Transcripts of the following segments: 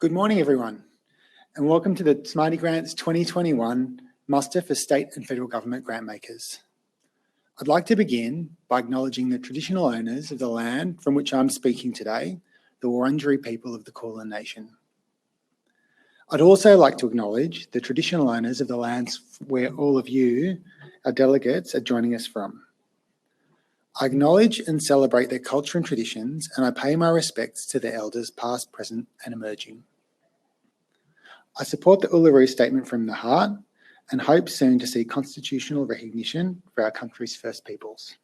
Good morning, everyone, and welcome to the Smarty Grants 2021 Muster for State and Federal Government Grantmakers. I'd like to begin by acknowledging the traditional owners of the land from which I'm speaking today, the Wurundjeri people of the Kulin Nation. I'd also like to acknowledge the traditional owners of the lands where all of you, our delegates, are joining us from. I acknowledge and celebrate their culture and traditions, and I pay my respects to their elders past, present and emerging. I support the Uluru Statement from the Heart and hope soon to see constitutional recognition for our country's First Peoples.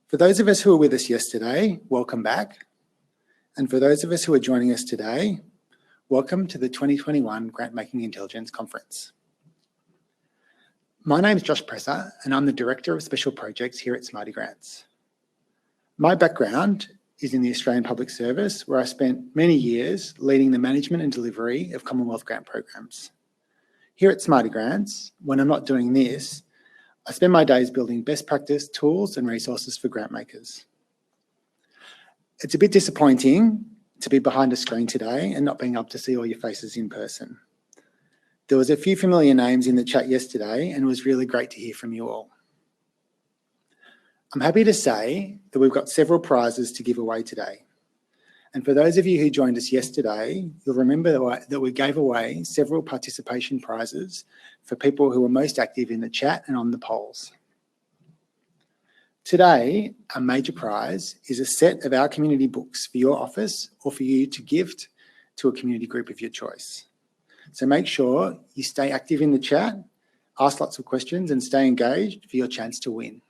For those of us who were with us yesterday, welcome back. And for those of us who are joining us today, welcome to the 2021 Grantmaking Intelligence Conference. My name is Josh Presser and I'm the Director of Special Projects here at Smarty Grants. My background is in the Australian Public Service, where I spent many years leading the management and delivery of Commonwealth grant programs. Here at Smarty Grants, when I'm not doing this, I spend my days building best practice tools and resources for grant makers. It's a bit disappointing to be behind a screen today and not being able to see all your faces in person. There was a few familiar names in the chat yesterday and it was really great to hear from you all. I'm happy to say that we've got several prizes to give away today. And for those of you who joined us yesterday, you'll remember that we gave away several participation prizes for people who were most active in the chat and on the polls. Today, our major prize is a set of our community books for your office or for you to gift to a community group of your choice. So make sure you stay active in the chat, ask lots of questions and stay engaged for your chance to win.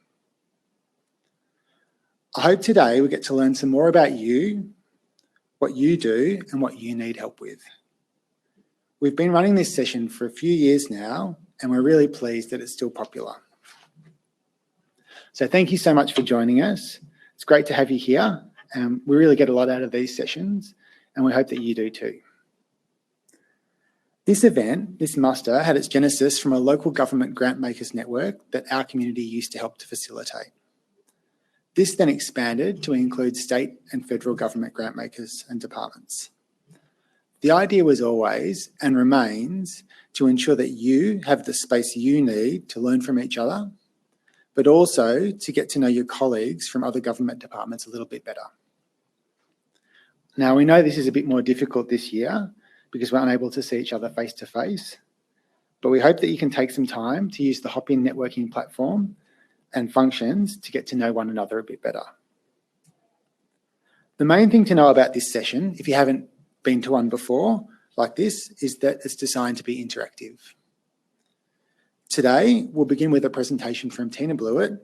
I hope today we get to learn some more about you, what you do and what you need help with. We've been running this session for a few years now and we're really pleased that it's still popular. So thank you so much for joining us. It's great to have you here. We really get a lot out of these sessions and we hope that you do too. This event, this muster, had its genesis from a local government grant makers network that our community used to help to facilitate. This then expanded to include state and federal government grant makers and departments. The idea was always and remains to ensure that you have the space you need to learn from each other, but also to get to know your colleagues from other government departments a little bit better. Now, we know this is a bit more difficult this year because we're unable to see each other face to face, but we hope that you can take some time to use the Hop-In networking platform and functions to get to know one another a bit better. The main thing to know about this session, if you haven't been to one before like this, is that it's designed to be interactive. Today, we'll begin with a presentation from Teena Blewitt,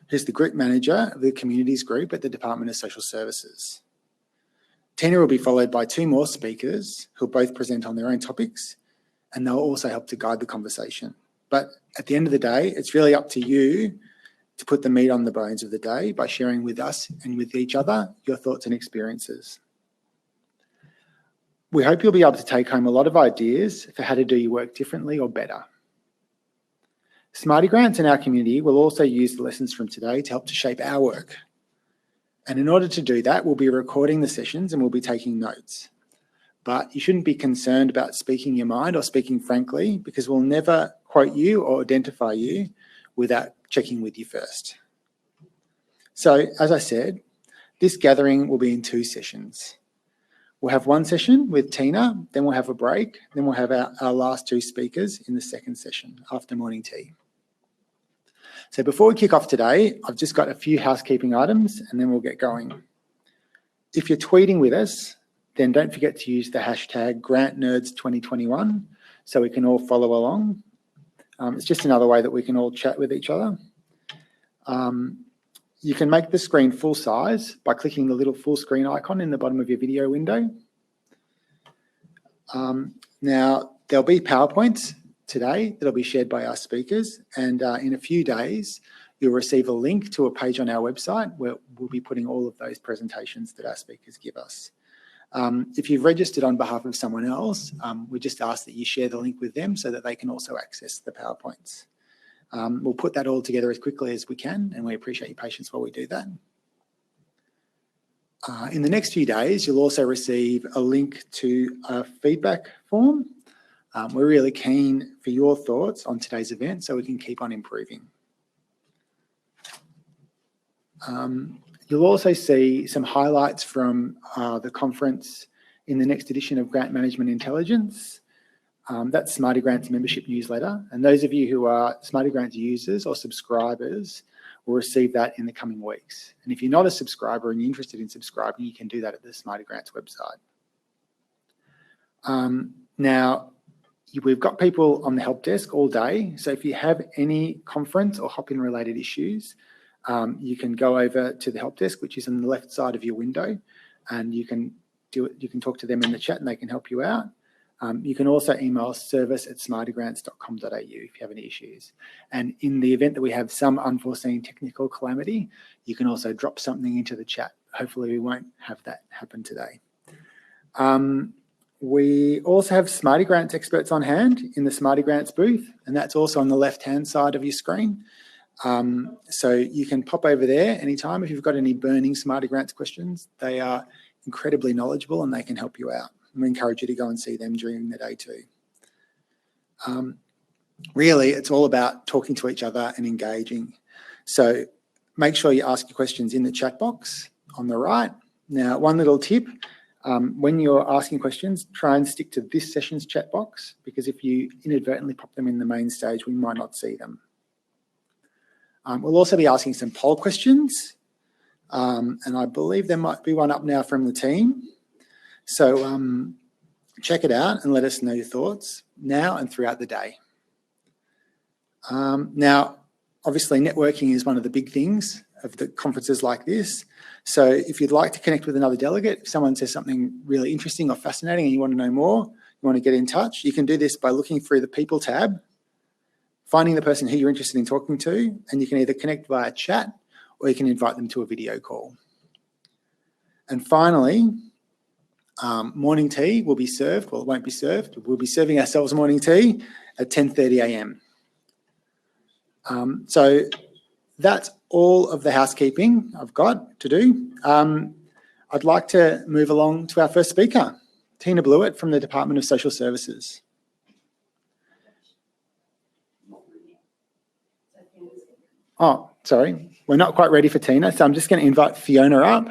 who's the Group Manager of the Communities Group at the Department of Social Services. Teena will be followed by two more speakers who'll both present on their own topics and they'll also help to guide the conversation. But at the end of the day, it's really up to you to put the meat on the bones of the day by sharing with us and with each other your thoughts and experiences. We hope you'll be able to take home a lot of ideas for how to do your work differently or better. Smarty Grants in our community will also use the lessons from today to help to shape our work. And in order to do that, we'll be recording the sessions and we'll be taking notes. But you shouldn't be concerned about speaking your mind or speaking frankly, because we'll never quote you or identify you without checking with you first. So, as I said, this gathering will be in two sessions. We'll have one session with Teena, then we'll have a break, then we'll have our last two speakers in the second session after morning tea. So before we kick off today, I've just got a few housekeeping items and then we'll get going. If you're tweeting with us, then don't forget to use the hashtag GrantNerds2021 so we can all follow along. It's just another way that we can all chat with each other. You can make the screen full size by clicking the little full screen icon in the bottom of your video window. Now, there'll be PowerPoints today that'll be shared by our speakers, and in a few days, you'll receive a link to a page on our website where we'll be putting all of those presentations that our speakers give us. If you've registered on behalf of someone else, we just ask that you share the link with them so that they can also access the PowerPoints. We'll put that all together as quickly as we can, and we appreciate your patience while we do that. In the next few days, you'll also receive a link to a feedback form. We're really keen for your thoughts on today's event so we can keep on improving. You'll also see some highlights from the conference in the next edition of Grant Management Intelligence. That's Smarty Grant's membership newsletter. And those of you who are Smarty Grant users or subscribers will receive that in the coming weeks. And if you're not a subscriber and you're interested in subscribing, you can do that at the Smarty Grants website. Now, we've got people on the help desk all day. So if you have any conference or hop-in related issues, you can go over to the help desk, which is on the left side of your window, and you can talk to them in the chat and they can help you out. You can also email service@smartygrants.com.au if you have any issues. And in the event that we have some unforeseen technical calamity, you can also drop something into the chat. Hopefully we won't have that happen today. We also have Smarty Grants experts on hand in the Smarty Grants booth, and that's also on the left-hand side of your screen. So you can pop over there anytime if you've got any burning Smarty Grants questions. They are incredibly knowledgeable and they can help you out. We encourage you to go and see them during the day too. Really, it's all about talking to each other and engaging. So make sure you ask your questions in the chat box on the right. Now, one little tip, when you're asking questions, try and stick to this session's chat box, because if you inadvertently pop them in the main stage, we might not see them. We'll also be asking some poll questions, and I believe there might be one up now from the team. So check it out and let us know your thoughts now and throughout the day. Now, obviously, networking is one of the big things of the conferences like this. So if you'd like to connect with another delegate, if someone says something really interesting or fascinating and you want to know more, you want to get in touch, you can do this by looking through the People tab, finding the person who you're interested in talking to, and you can either connect via chat or you can invite them to a video call. And finally, morning tea will be served. Well, it won't be served. We'll be serving ourselves morning tea at 10:30 a.m. So that's all of the housekeeping I've got to do. I'd like to move along to our first speaker, Teena Blewitt from the Department of Social Services. Oh, sorry. We're not quite ready for Teena, so I'm just going to invite Fiona up.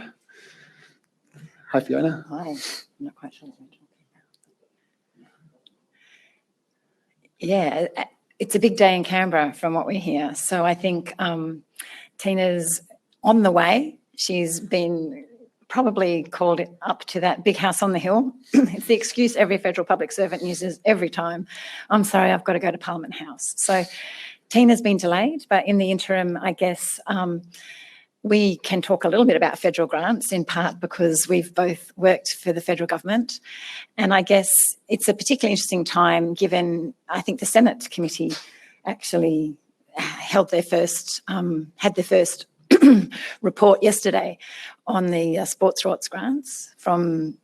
Hi, Fiona. Hi. I'm not quite sure what we're talking about. Yeah, it's a big day in Canberra from what we hear. So I think Teena's on the way. She's been probably called up to that big house on the hill. It's the excuse every federal public servant uses every time. I'm sorry, I've got to go to Parliament House. So Teena's been delayed, but in the interim, I guess we can talk a little bit about federal grants, in part because we've both worked for the federal government. And I guess it's a particularly interesting time given, I think the Senate committee actually held their first, had their first report yesterday on the sports rights grants from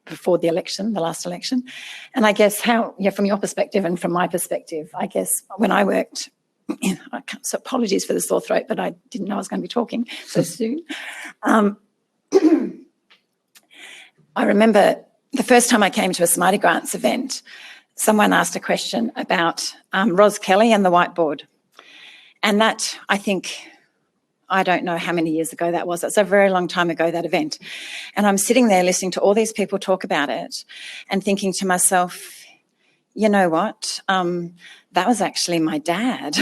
before the election, the last election. And I guess how, from your perspective and from my perspective, I guess when I worked, so apologies for the sore throat, but I didn't know I was going to be talking so soon. I remember the first time I came to a Smarty Grants event, someone asked a question about Ros Kelly and the whiteboard. And that, I think, I don't know how many years ago that was. It's a very long time ago, that event. And I'm sitting there listening to all these people talk about it and thinking to myself, you know what, that was actually my dad.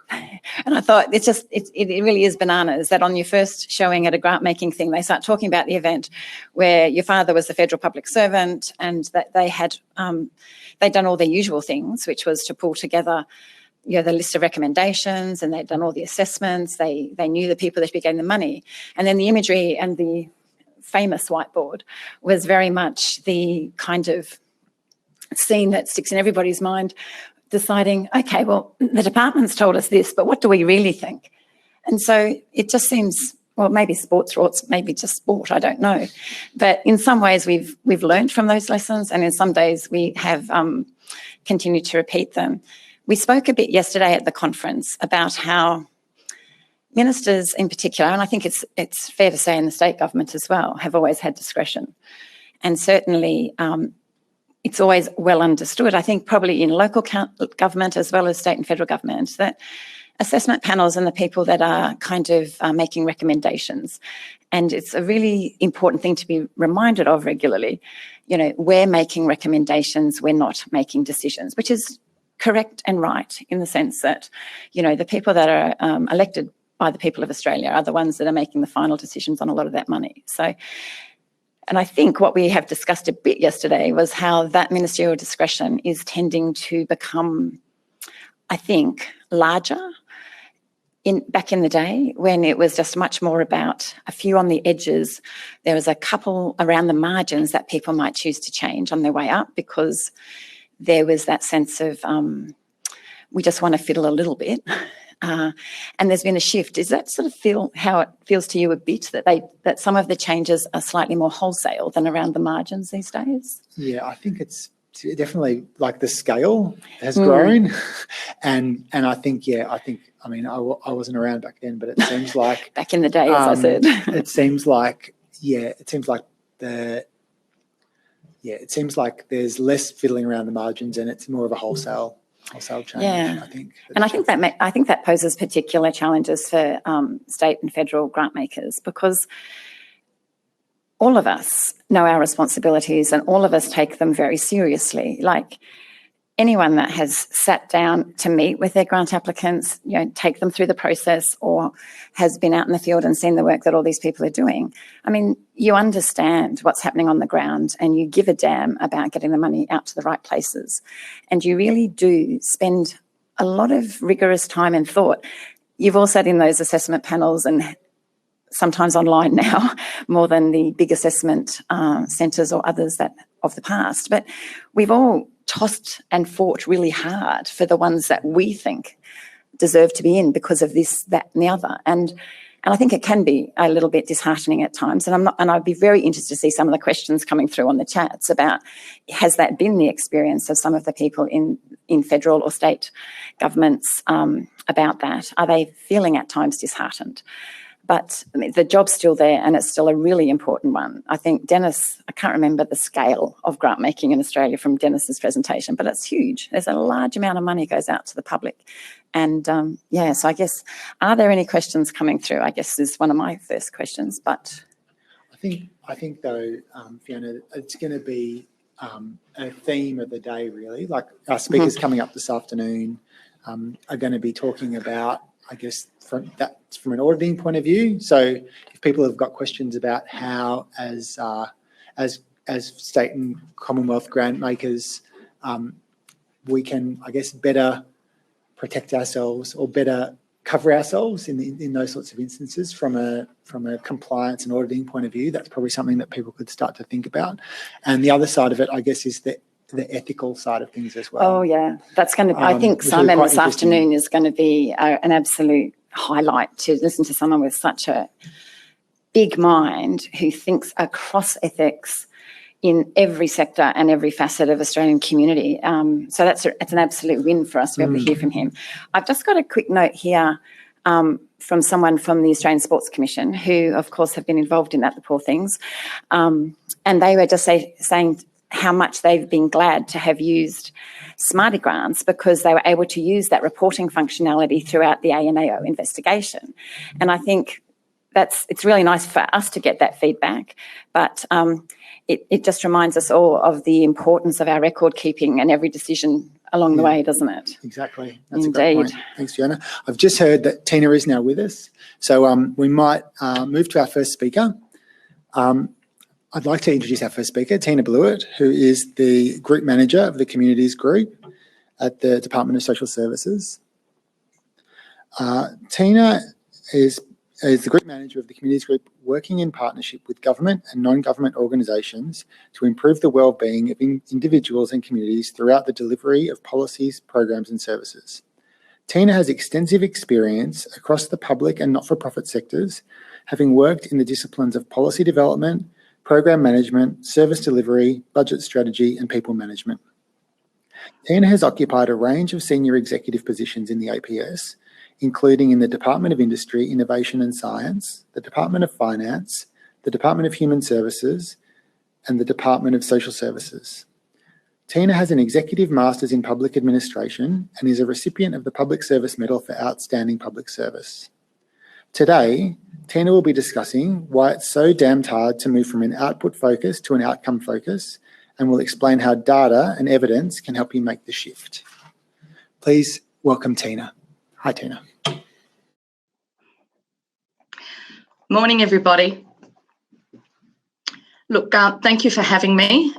And I thought it really is bananas that on your first showing at a grant making thing, they start talking about the event where your father was the federal public servant and that they had, they'd done all their usual things, which was to pull together the list of recommendations, and they'd done all the assessments. They knew the people that should be getting the money. And then the imagery and the famous whiteboard was very much the kind of scene that sticks in everybody's mind, deciding, okay, well, the department's told us this, but what do we really think? And so it just seems, well, maybe sports rorts, maybe just sport, I don't know. But in some ways we've learned from those lessons, and in some days we have continued to repeat them. We spoke a bit yesterday at the conference about how, ministers in particular, and I think it's fair to say in the state government as well, have always had discretion. And certainly it's always well understood, I think probably in local government as well as state and federal government, that assessment panels and the people that are kind of making recommendations. And it's a really important thing to be reminded of regularly. You know, we're making recommendations, we're not making decisions, which is correct and right in the sense that, you know, the people that are elected by the people of Australia are the ones that are making the final decisions on a lot of that money. So, and I think what we have discussed a bit yesterday was how that ministerial discretion is tending to become, I think, larger. Back in the day, when it was just much more about a few on the edges, there was a couple around the margins that people might choose to change on their way up because there was that sense of we just want to fiddle a little bit. And there's been a shift. Does that sort of feel how it feels to you a bit, that some of the changes are slightly more wholesale than around the margins these days? Yeah, I think it's definitely like the scale has grown. And I think, I mean, I wasn't around back then, but it seems like back in the day, as I said, it seems like there's less fiddling around the margins and it's more of a wholesale change. Yeah. I think. And I think that poses particular challenges for state and federal grant makers, because all of us know our responsibilities and all of us take them very seriously. Like anyone that has sat down to meet with their grant applicants, you know, take them through the process, or has been out in the field and seen the work that all these people are doing. I mean, you understand what's happening on the ground and you give a damn about getting the money out to the right places. And you really do spend a lot of rigorous time and thought. You've all sat in those assessment panels and sometimes online now, more than the big assessment centres or others that of the past. But we've all tossed and fought really hard for the ones that we think deserve to be in because of this, that and the other. And I think it can be a little bit disheartening at times. And I'd be very interested to see some of the questions coming through on the chats about, has that been the experience of some of the people in federal or state governments about that? Are they feeling at times disheartened? But I mean, the job's still there and it's still a really important one. I think Dennis, I can't remember the scale of grant making in Australia from Dennis's presentation, but it's huge. There's a large amount of money goes out to the public. And so I guess, are there any questions coming through? I guess is one of my first questions, but. I think though, Fiona, it's going to be a theme of the day really. Like our speakers coming up this afternoon are going to be talking about, I guess, from an auditing point of view. So if people have got questions about how as state and Commonwealth grant makers, we can, I guess, better protect ourselves or better cover ourselves in those sorts of instances from a compliance and auditing point of view, that's probably something that people could start to think about. And the other side of it, I guess, is the ethical side of things as well. Oh, yeah. That's going to, I think Simon this afternoon is going to be an absolute highlight, to listen to someone with such a big mind who thinks across ethics in every sector and every facet of Australian community. So it's an absolute win for us to be able to hear from him. I've just got a quick note here from someone from the Australian Sports Commission who, of course, have been involved in that, the poor things. And they were just saying how much they've been glad to have used Smarty Grants because they were able to use that reporting functionality throughout the ANAO investigation. And I think it's really nice for us to get that feedback, but it just reminds us all of the importance of our record keeping and every decision along the way, doesn't it? Exactly. That's a great point. Thanks, Fiona. I've just heard that Teena is now with us. So we might move to our first speaker. I'd like to introduce our first speaker, Teena Blewitt, who is the Group Manager of the Communities Group at the Department of Social Services. Teena is the Group Manager of the Communities Group, working in partnership with government and non-government organisations to improve the well-being of individuals and communities throughout the delivery of policies, programs and services. Teena has extensive experience across the public and not-for-profit sectors, having worked in the disciplines of policy development, program management, service delivery, budget strategy and people management. Teena has occupied a range of senior executive positions in the APS, including in the Department of Industry, Innovation and Science, the Department of Finance, the Department of Human Services, and the Department of Social Services. Teena has an Executive Masters in Public Administration and is a recipient of the Public Service Medal for Outstanding Public Service. Today, Teena will be discussing why it's so damned hard to move from an output focus to an outcome focus, and will explain how data and evidence can help you make the shift. Please welcome Teena. Hi, Teena. Morning, everybody. Look, thank you for having me.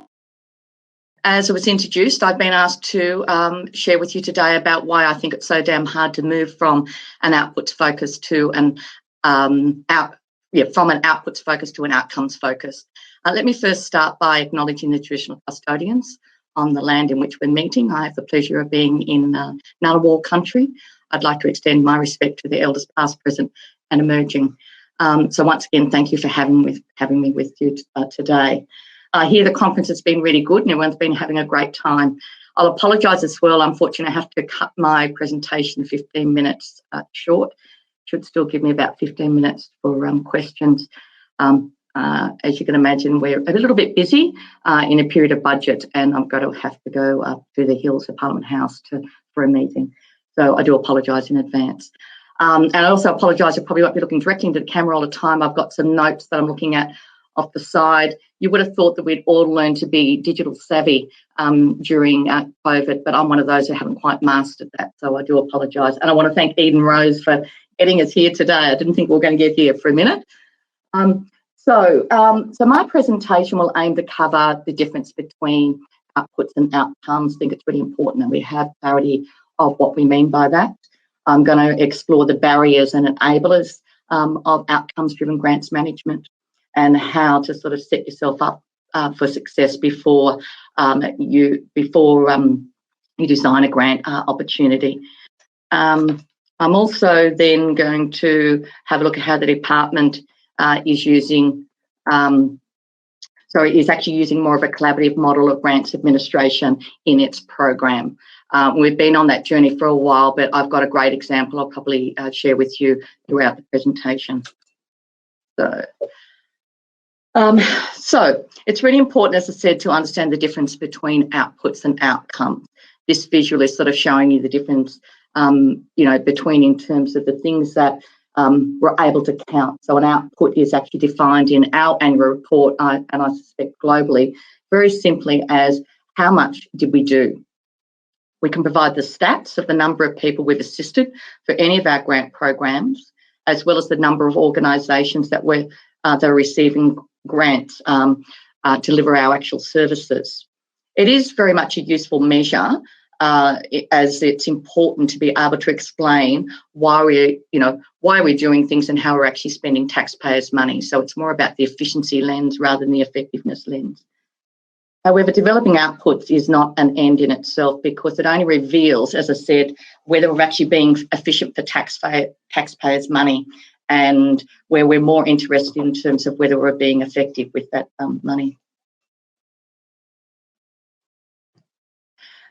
As I was introduced, I've been asked to share with you today about why I think it's so damn hard to move from an outputs focus to an outputs focus to an outcomes focus. Let me first start by acknowledging the traditional custodians on the land in which we're meeting. I have the pleasure of being in Ngunnawal country. I'd like to extend my respect to the elders past, present and emerging. So once again, thank you for having me with you today. Here the conference has been really good and everyone's been having a great time. I'll apologise as well. Unfortunately, I have to cut my presentation 15 minutes short. Should still give me about 15 minutes for questions. As you can imagine, we're a little bit busy in a period of budget, and I'm going to have to go up to the hills of Parliament House for a meeting. So I do apologise in advance. And I also apologise, I probably won't be looking directly into the camera all the time. I've got some notes that I'm looking at off the side. You would have thought that we'd all learned to be digital savvy during COVID, but I'm one of those who haven't quite mastered that, so I do apologise. And I want to thank Eden Rose for getting us here today. I didn't think we were going to get here for a minute. So my presentation will aim to cover the difference between outputs and outcomes. I think it's really important that we have clarity of what we mean by that. I'm going to explore the barriers and enablers of outcomes-driven grants management and how to sort of set yourself up for success before you design a grant opportunity. I'm also then going to have a look at how the department is actually using more of a collaborative model of grants administration in its program. We've been on that journey for a while, but I've got a great example I'll probably share with you throughout the presentation. So it's really important, as I said, to understand the difference between outputs and outcomes. This visual is sort of showing you the difference, between in terms of the things that we're able to count. So an output is actually defined in our annual report, and I suspect globally, very simply as how much did we do? We can provide the stats of the number of people we've assisted for any of our grant programs, as well as the number of organisations that are receiving grants deliver our actual services. It is very much a useful measure, as it's important to be able to explain why we're doing things and how we're actually spending taxpayers' money. So it's more about the efficiency lens rather than the effectiveness lens. However, developing outputs is not an end in itself, because it only reveals, as I said, whether we're actually being efficient for taxpayers' money, and where we're more interested in terms of whether we're being effective with that money.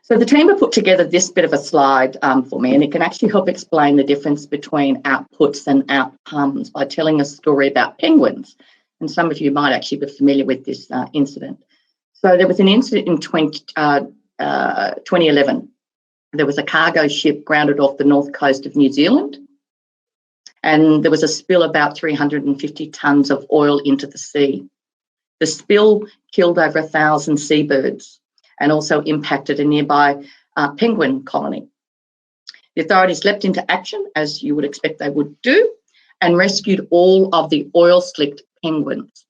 So the team have put together this bit of a slide for me, and it can actually help explain the difference between outputs and outcomes by telling a story about penguins. And some of you might actually be familiar with this incident. So there was an incident in 2011. There was a cargo ship grounded off the north coast of New Zealand, and there was a spill about 350 tonnes of oil into the sea. The spill killed over 1,000 seabirds and also impacted a nearby penguin colony. The authorities leapt into action, as you would expect they would do, and rescued all of the oil-slicked penguins.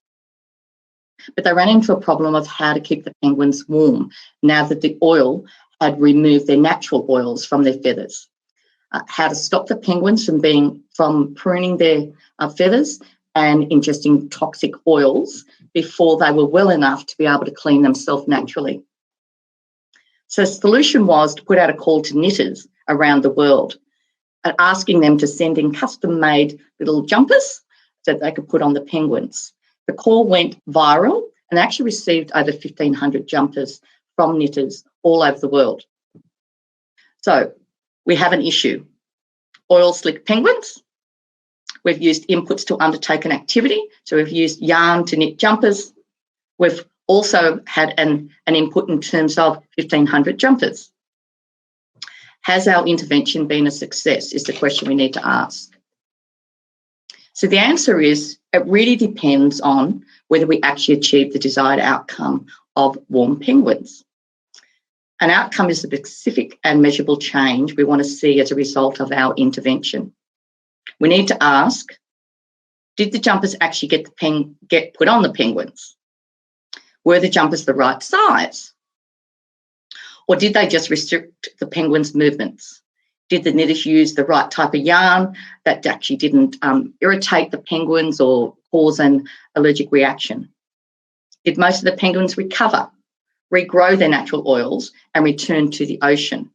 But they ran into a problem of how to keep the penguins warm now that the oil had removed their natural oils from their feathers. How to stop the penguins from pruning their feathers and ingesting toxic oils before they were well enough to be able to clean themselves naturally. So the solution was to put out a call to knitters around the world, asking them to send in custom-made little jumpers that they could put on the penguins. The call went viral and actually received over 1,500 jumpers from knitters all over the world. So we have an issue. oil slick penguins. We've used inputs to undertake an activity. So we've used yarn to knit jumpers. We've also had an input in terms of 1,500 jumpers. Has our intervention been a success is the question we need to ask. So the answer is it really depends on whether we actually achieve the desired outcome of warm penguins. An outcome is a specific and measurable change we want to see as a result of our intervention. We need to ask, did the jumpers actually get put on the penguins? Were the jumpers the right size? Or did they just restrict the penguins' movements? Did the knitters use the right type of yarn that actually didn't irritate the penguins or cause an allergic reaction? Did most of the penguins recover, regrow their natural oils and return to the ocean?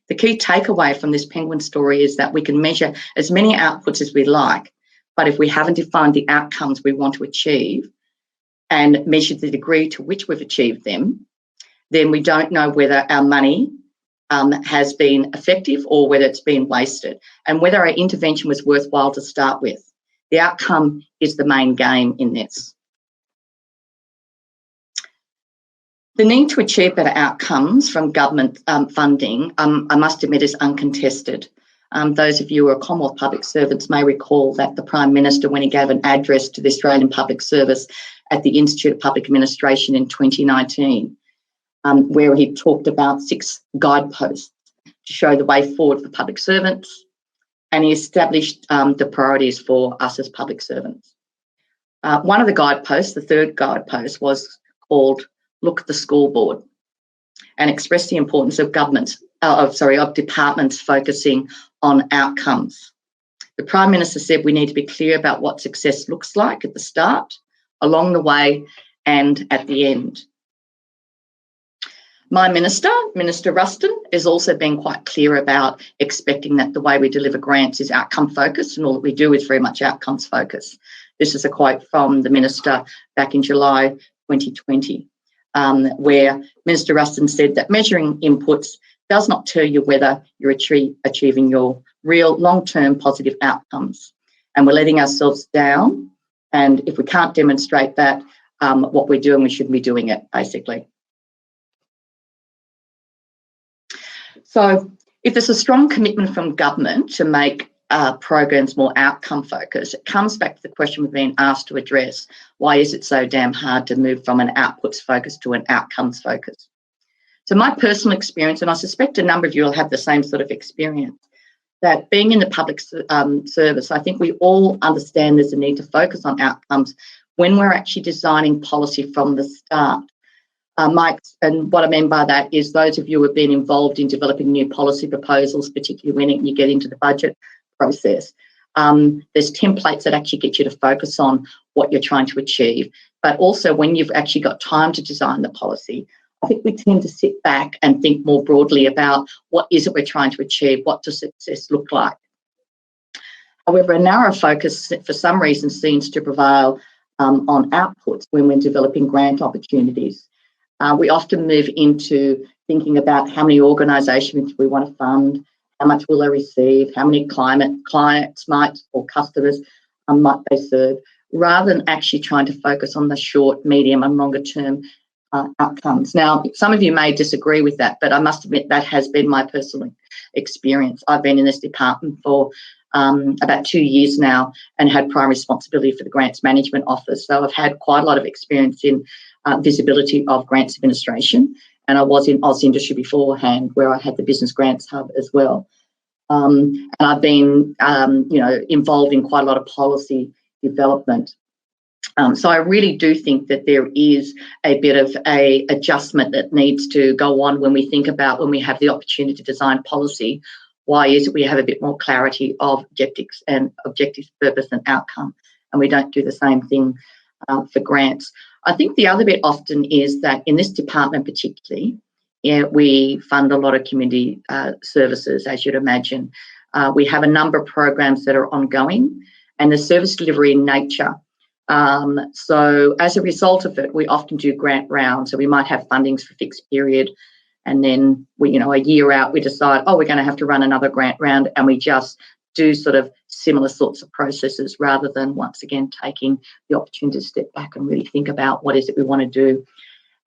The key takeaway from this penguin story is that we can measure as many outputs as we like, but if we haven't defined the outcomes we want to achieve and measured the degree to which we've achieved them, then we don't know whether our money has been effective or whether it's been wasted, and whether our intervention was worthwhile to start with. The outcome is the main game in this. The need to achieve better outcomes from government funding, I must admit, is uncontested. Those of you who are Commonwealth public servants may recall that the Prime Minister, when he gave an address to the Australian Public Service at the Institute of Public Administration in 2019, where he talked about 6 guideposts to show the way forward for public servants, and he established the priorities for us as public servants. One of the guideposts, the 3rd guidepost, was called Look at the Scoreboard, and expressed the importance of departments focusing on outcomes. The Prime Minister said we need to be clear about what success looks like at the start, along the way, and at the end. My Minister, Minister Ruston, has also been quite clear about expecting that the way we deliver grants is outcome focused, and all that we do is very much outcomes focused. This is a quote from the Minister back in July 2020, where Minister Ruston said that measuring inputs does not tell you whether you're achieving your real long-term positive outcomes. And we're letting ourselves down, and if we can't demonstrate that, what we're doing, we shouldn't be doing it, basically. So if there's a strong commitment from government to make programs more outcome focused, it comes back to the question we've been asked to address. Why is it so damn hard to move from an outputs focus to an outcomes focus? So my personal experience, and I suspect a number of you will have the same sort of experience, that being in the public service, I think we all understand there's a need to focus on outcomes when we're actually designing policy from the start. And what I mean by that is those of you who have been involved in developing new policy proposals, particularly when you get into the budget process, there's templates that actually get you to focus on what you're trying to achieve. But also when you've actually got time to design the policy, I think we tend to sit back and think more broadly about what is it we're trying to achieve, what does success look like. However, a narrow focus for some reason seems to prevail on outputs when we're developing grant opportunities. We often move into thinking about how many organisations we want to fund, how much will they receive, how many clients or customers might they serve, rather than actually trying to focus on the short, medium and longer term outcomes. Now, some of you may disagree with that, but I must admit that has been my personal experience. I've been in this department for about 2 years now and had prime responsibility for the Grants Management Office. So I've had quite a lot of experience in visibility of grants administration, and I was in Oz Industry beforehand, where I had the Business Grants Hub as well. And I've been, involved in quite a lot of policy development. So I really do think that there is a bit of a adjustment that needs to go on when we think about when we have the opportunity to design policy. Why is it we have a bit more clarity of objectives, purpose and outcome, and we don't do the same thing for grants? I think the other bit often is that in this department particularly, we fund a lot of community services, as you'd imagine. We have a number of programs that are ongoing and the service delivery in nature. So as a result of it, we often do grant rounds. So we might have fundings for fixed period and then we, you know, a year out, we decide, oh, we're going to have to run another grant round, and we just do sort of similar sorts of processes rather than once again taking the opportunity to step back and really think about what is it we want to do.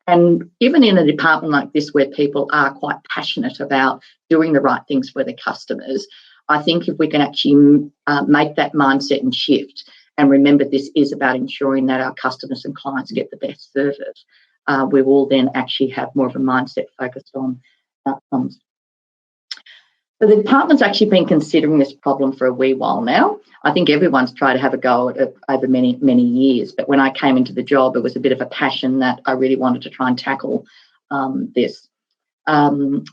And even in a department like this where people are quite passionate about doing the right things for their customers, I think if we can actually make that mindset and shift and remember this is about ensuring that our customers and clients get the best service, we will then actually have more of a mindset focused on outcomes. So the department's actually been considering this problem for a wee while now. I think everyone's tried to have a go at it over many, many years. But when I came into the job, it was a bit of a passion that I really wanted to try and tackle this. And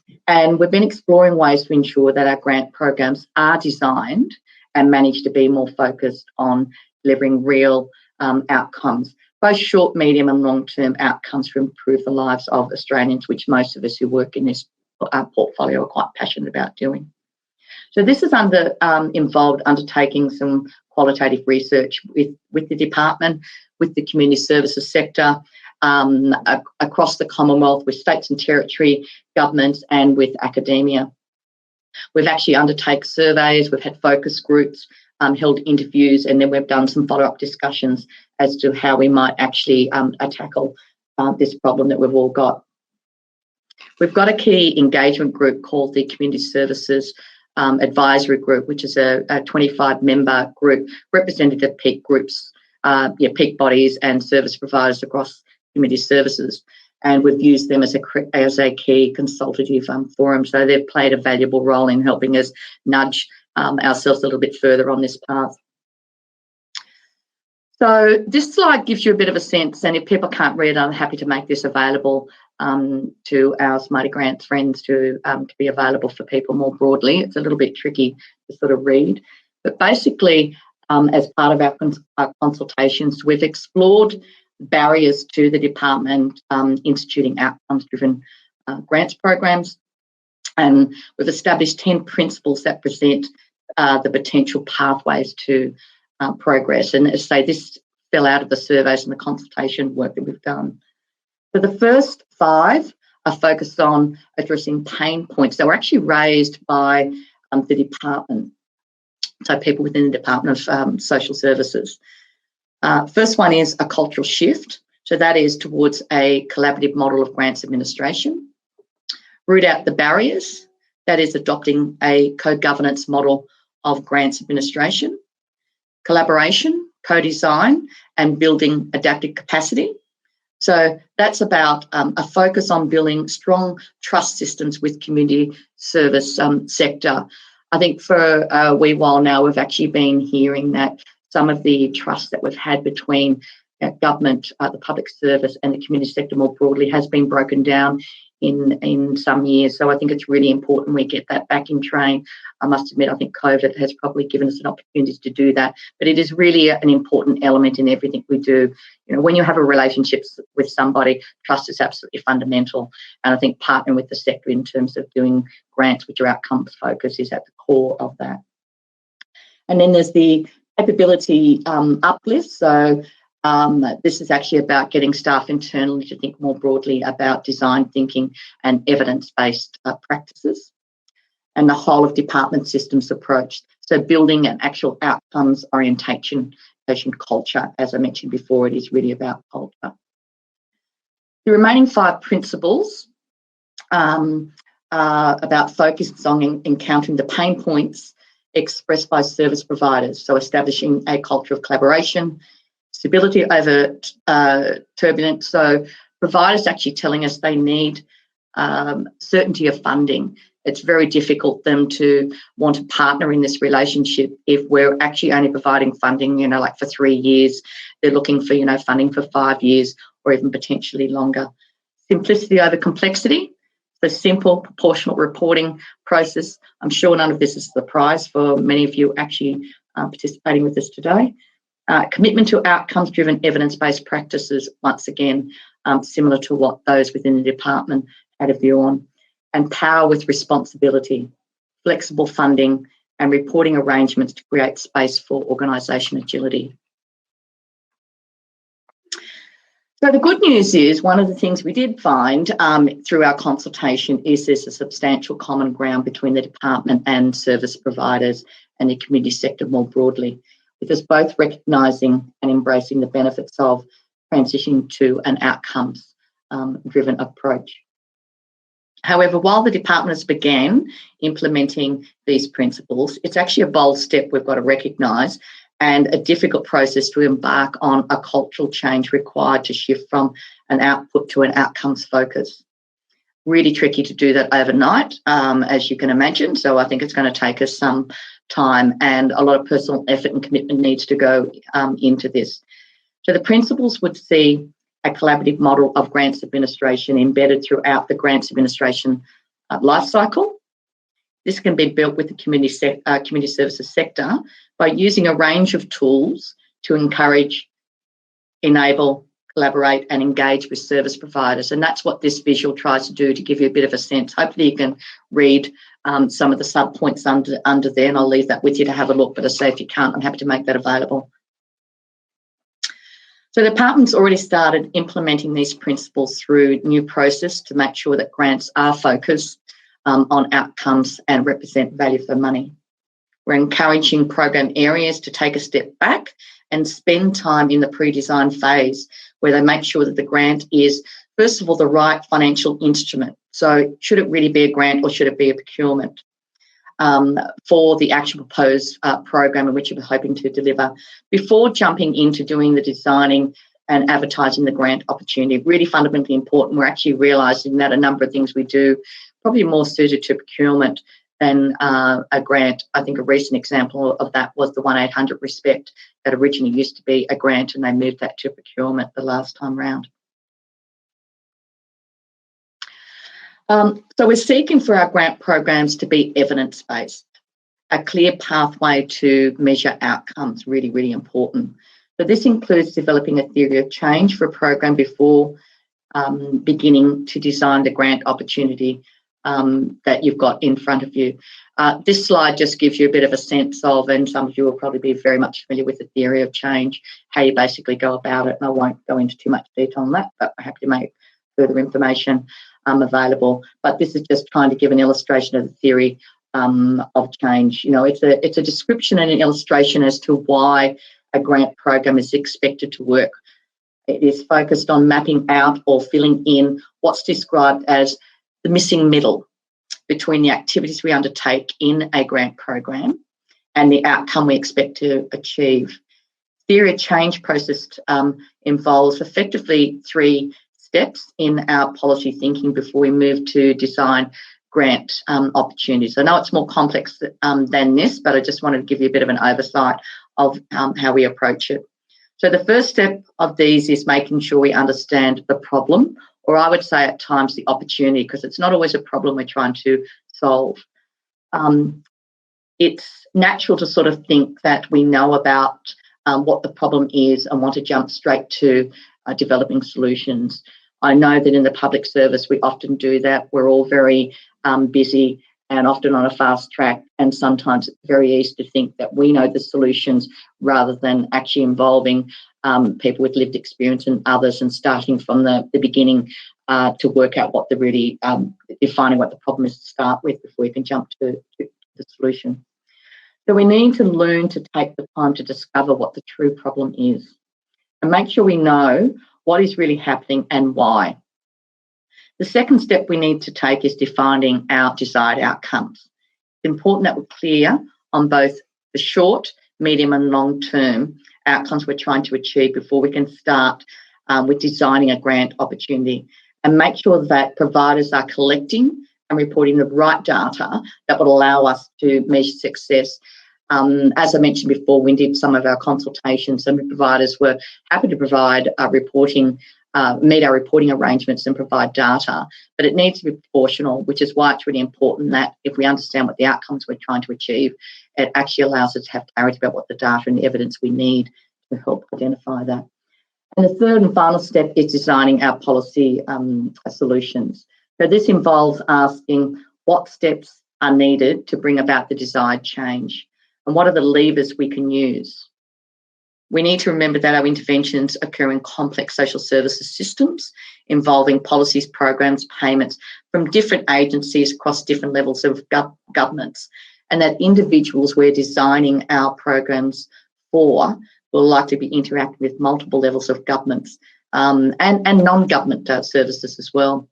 we've been exploring ways to ensure that our grant programs are designed and managed to be more focused on delivering real outcomes, both short, medium and long-term outcomes to improve the lives of Australians, which most of us who work in this portfolio are quite passionate about doing. So this is involved undertaking some qualitative research with the department, with the community services sector, across the Commonwealth, with states and territory governments and with academia. We've actually undertaken surveys, we've had focus groups, held interviews, and then we've done some follow-up discussions as to how we might actually tackle this problem that we've all got. We've got a key engagement group called the Community Services Advisory Group, which is a 25-member group representative of peak groups, peak bodies and service providers across community services. And we've used them as a key consultative forum. So they've played a valuable role in helping us nudge ourselves a little bit further on this path. So this slide gives you a bit of a sense, and if people can't read it, I'm happy to make this available to our Smarty Grants friends to be available for people more broadly. It's a little bit tricky to sort of read. But basically, as part of our consultations, we've explored barriers to the department instituting outcomes-driven grants programs, and we've established 10 principles that present the potential pathways to progress. And as I say, this fell out of the surveys and the consultation work that we've done. So the first 5 are focused on addressing pain points that were actually raised by the department, so people within the Department of Social Services. First one is a cultural shift. So that is towards a collaborative model of grants administration. Root out the barriers. That is adopting a co-governance model of grants administration. Collaboration, co-design, and building adaptive capacity. So that's about a focus on building strong trust systems with community service sector. I think for a wee while now, we've actually been hearing that some of the trust that we've had between government, the public service and the community sector more broadly has been broken down in some years. So I think it's really important we get that back in train. I must admit, I think COVID has probably given us an opportunity to do that, but it is really an important element in everything we do. You know, when you have a relationship with somebody, trust is absolutely fundamental. And I think partnering with the sector in terms of doing grants which are outcomes focused is at the core of that. And then there's the capability uplift. So this is actually about getting staff internally to think more broadly about design thinking and evidence-based practices, and the whole of department systems approach. So building an actual outcomes orientation culture. As I mentioned before, it is really about culture. The remaining 5 principles are about focus on encountering the pain points expressed by service providers. So establishing a culture of collaboration, stability over turbulence. So providers actually telling us they need certainty of funding. It's very difficult for them to want to partner in this relationship if we're actually only providing funding, you know, like for 3 years. They're looking for, you know, funding for 5 years or even potentially longer. Simplicity over complexity. The simple proportional reporting process. I'm sure none of this is a surprise for many of you actually participating with us today. Commitment to outcomes-driven evidence-based practices, once again, similar to what those within the department had a view on. And power with responsibility, flexible funding and reporting arrangements to create space for organisation agility. So the good news is one of the things we did find through our consultation is there's a substantial common ground between the department and service providers and the community sector more broadly, with us both recognising and embracing the benefits of transitioning to an outcomes-driven approach. However, while the department has began implementing these principles, it's actually a bold step we've got to recognise and a difficult process to embark on a cultural change required to shift from an output to an outcomes focus. Really tricky to do that overnight, as you can imagine. So I think it's going to take us some time, and a lot of personal effort and commitment needs to go into this. So the principles would see a collaborative model of grants administration embedded throughout the grants administration life cycle. This can be built with the community services sector by using a range of tools to encourage, enable, collaborate and engage with service providers. And that's what this visual tries to do, to give you a bit of a sense. Hopefully you can read some of the sub-points under there, and I'll leave that with you to have a look. But I say if you can't, I'm happy to make that available. So the department's already started implementing these principles through new process to make sure that grants are focused on outcomes and represent value for money. We're encouraging program areas to take a step back and spend time in the pre-design phase, where they make sure that the grant is, first of all, the right financial instrument. So should it really be a grant or should it be a procurement for the actual proposed program in which you're hoping to deliver, before jumping into doing the designing and advertising the grant opportunity? Really fundamentally important. We're actually realising that a number of things we do probably more suited to procurement than a grant. I think a recent example of that was the 1-800 Respect, that originally used to be a grant and they moved that to procurement the last time round. So we're seeking for our grant programs to be evidence-based, a clear pathway to measure outcomes, really, really important. So this includes developing a theory of change for a program before beginning to design the grant opportunity that you've got in front of you. This slide just gives you a bit of a sense of, and some of you will probably be very much familiar with the theory of change, how you basically go about it, and I won't go into too much detail on that, but I'm happy to make further information available. But this is just trying to give an illustration of the theory of change. You know, it's a description and an illustration as to why a grant program is expected to work. It is focused on mapping out or filling in what's described as the missing middle between the activities we undertake in a grant program and the outcome we expect to achieve. Theory of change process involves effectively 3 steps in our policy thinking before we move to design grant opportunities. I know it's more complex than this, but I just wanted to give you a bit of an oversight of how we approach it. So the first step of these is making sure we understand the problem, or I would say at times the opportunity, because it's not always a problem we're trying to solve. It's natural to sort of think that we know about what the problem is and want to jump straight to developing solutions. I know that in the public service we often do that. We're all very busy and often on a fast track, and sometimes it's very easy to think that we know the solutions rather than actually involving people with lived experience and others, and starting from the beginning to work out what the really defining what the problem is to start with before we can jump to the solution. So we need to learn to take the time to discover what the true problem is and make sure we know what is really happening and why. The second step we need to take is defining our desired outcomes. It's important that we're clear on both the short, medium and long-term outcomes we're trying to achieve before we can start with designing a grant opportunity, and make sure that providers are collecting and reporting the right data that will allow us to measure success. As I mentioned before, we did some of our consultations. Some providers were happy to provide reporting, meet our reporting arrangements and provide data, but it needs to be proportional, which is why it's really important that if we understand what the outcomes we're trying to achieve, it actually allows us to have clarity about what the data and the evidence we need to help identify that. And the third and final step is designing our policy solutions. So this involves asking what steps are needed to bring about the desired change, and what are the levers we can use. We need to remember that our interventions occur in complex social services systems involving policies, programs, payments from different agencies across different levels of governments, and that individuals we're designing our programs for will likely be interacting with multiple levels of governments and non-government services as well.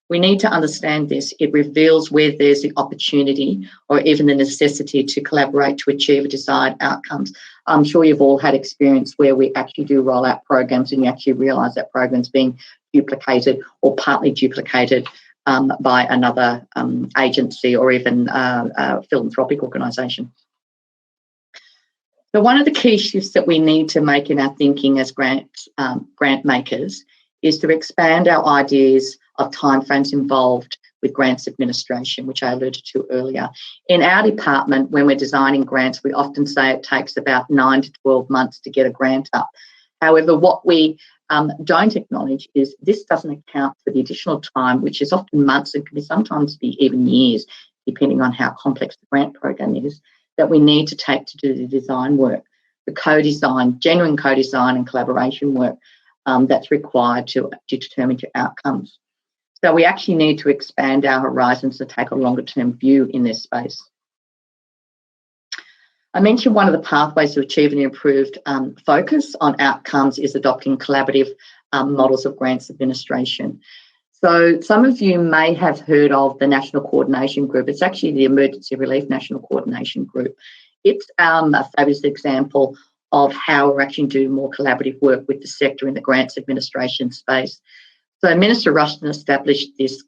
We need to understand this. It reveals where there's the opportunity or even the necessity to collaborate to achieve desired outcomes. I'm sure you've all had experience where we actually do roll out programs and you actually realise that program's being duplicated or partly duplicated by another agency or even a philanthropic organisation. So one of the key shifts that we need to make in our thinking as grant makers is to expand our ideas of timeframes involved with grants administration, which I alluded to earlier. In our department, when we're designing grants, we often say it takes about 9 to 12 months to get a grant up. However, what we don't acknowledge is this doesn't account for the additional time, which is often months and can sometimes be even years, depending on how complex the grant program is, that we need to take to do the design work, the co-design, genuine co-design and collaboration work that's required to determine your outcomes. So we actually need to expand our horizons to take a longer term view in this space. I mentioned one of the pathways to achieving an improved focus on outcomes is adopting collaborative models of grants administration. So some of you may have heard of the National Coordination Group. It's actually the Emergency Relief National Coordination Group. It's a fabulous example of how we're actually doing more collaborative work with the sector in the grants administration space. So Minister Ruston established this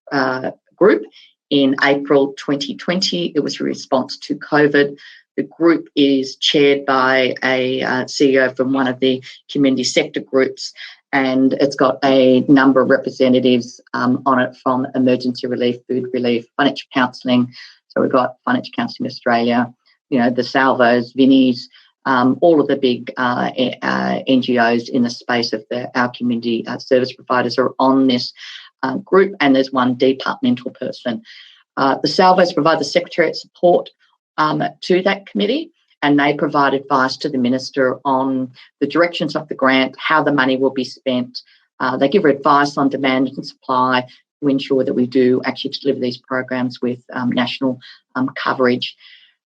group in April 2020. It was a response to COVID. The group is chaired by a CEO from one of the community sector groups, and it's got a number of representatives on it from emergency relief, food relief, financial counselling. So we've got Financial Counselling Australia, the Salvos, Vinnies, all of the big NGOs in the space of our community service providers are on this group, and there's one departmental person. The Salvos provide the Secretariat support to that committee, and they provide advice to the Minister on the directions of the grant, how the money will be spent. They give advice on demand and supply to ensure that we do actually deliver these programs with national coverage.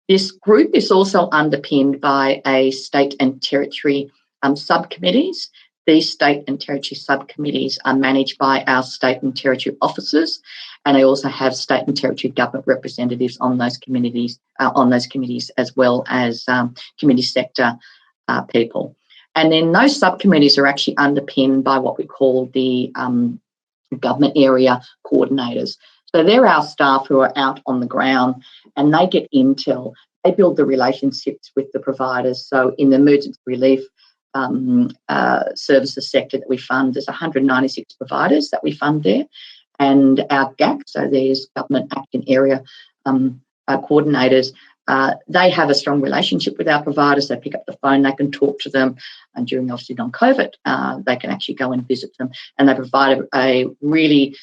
This group is also underpinned by a state and territory subcommittees. These state and territory subcommittees are managed by our state and territory officers, and they also have state and territory government representatives on those committees, as well as community sector people. And then those subcommittees are actually underpinned by what we call the government area coordinators. So they're our staff who are out on the ground, and they get intel. They build the relationships with the providers. So in the emergency relief services sector that we fund, there's 196 providers that we fund there. And our GAC, so there's Government Action Area coordinators, they have a strong relationship with our providers. They pick up the phone, they can talk to them, and during obviously non-COVID, they can actually go and visit them, and they provide a really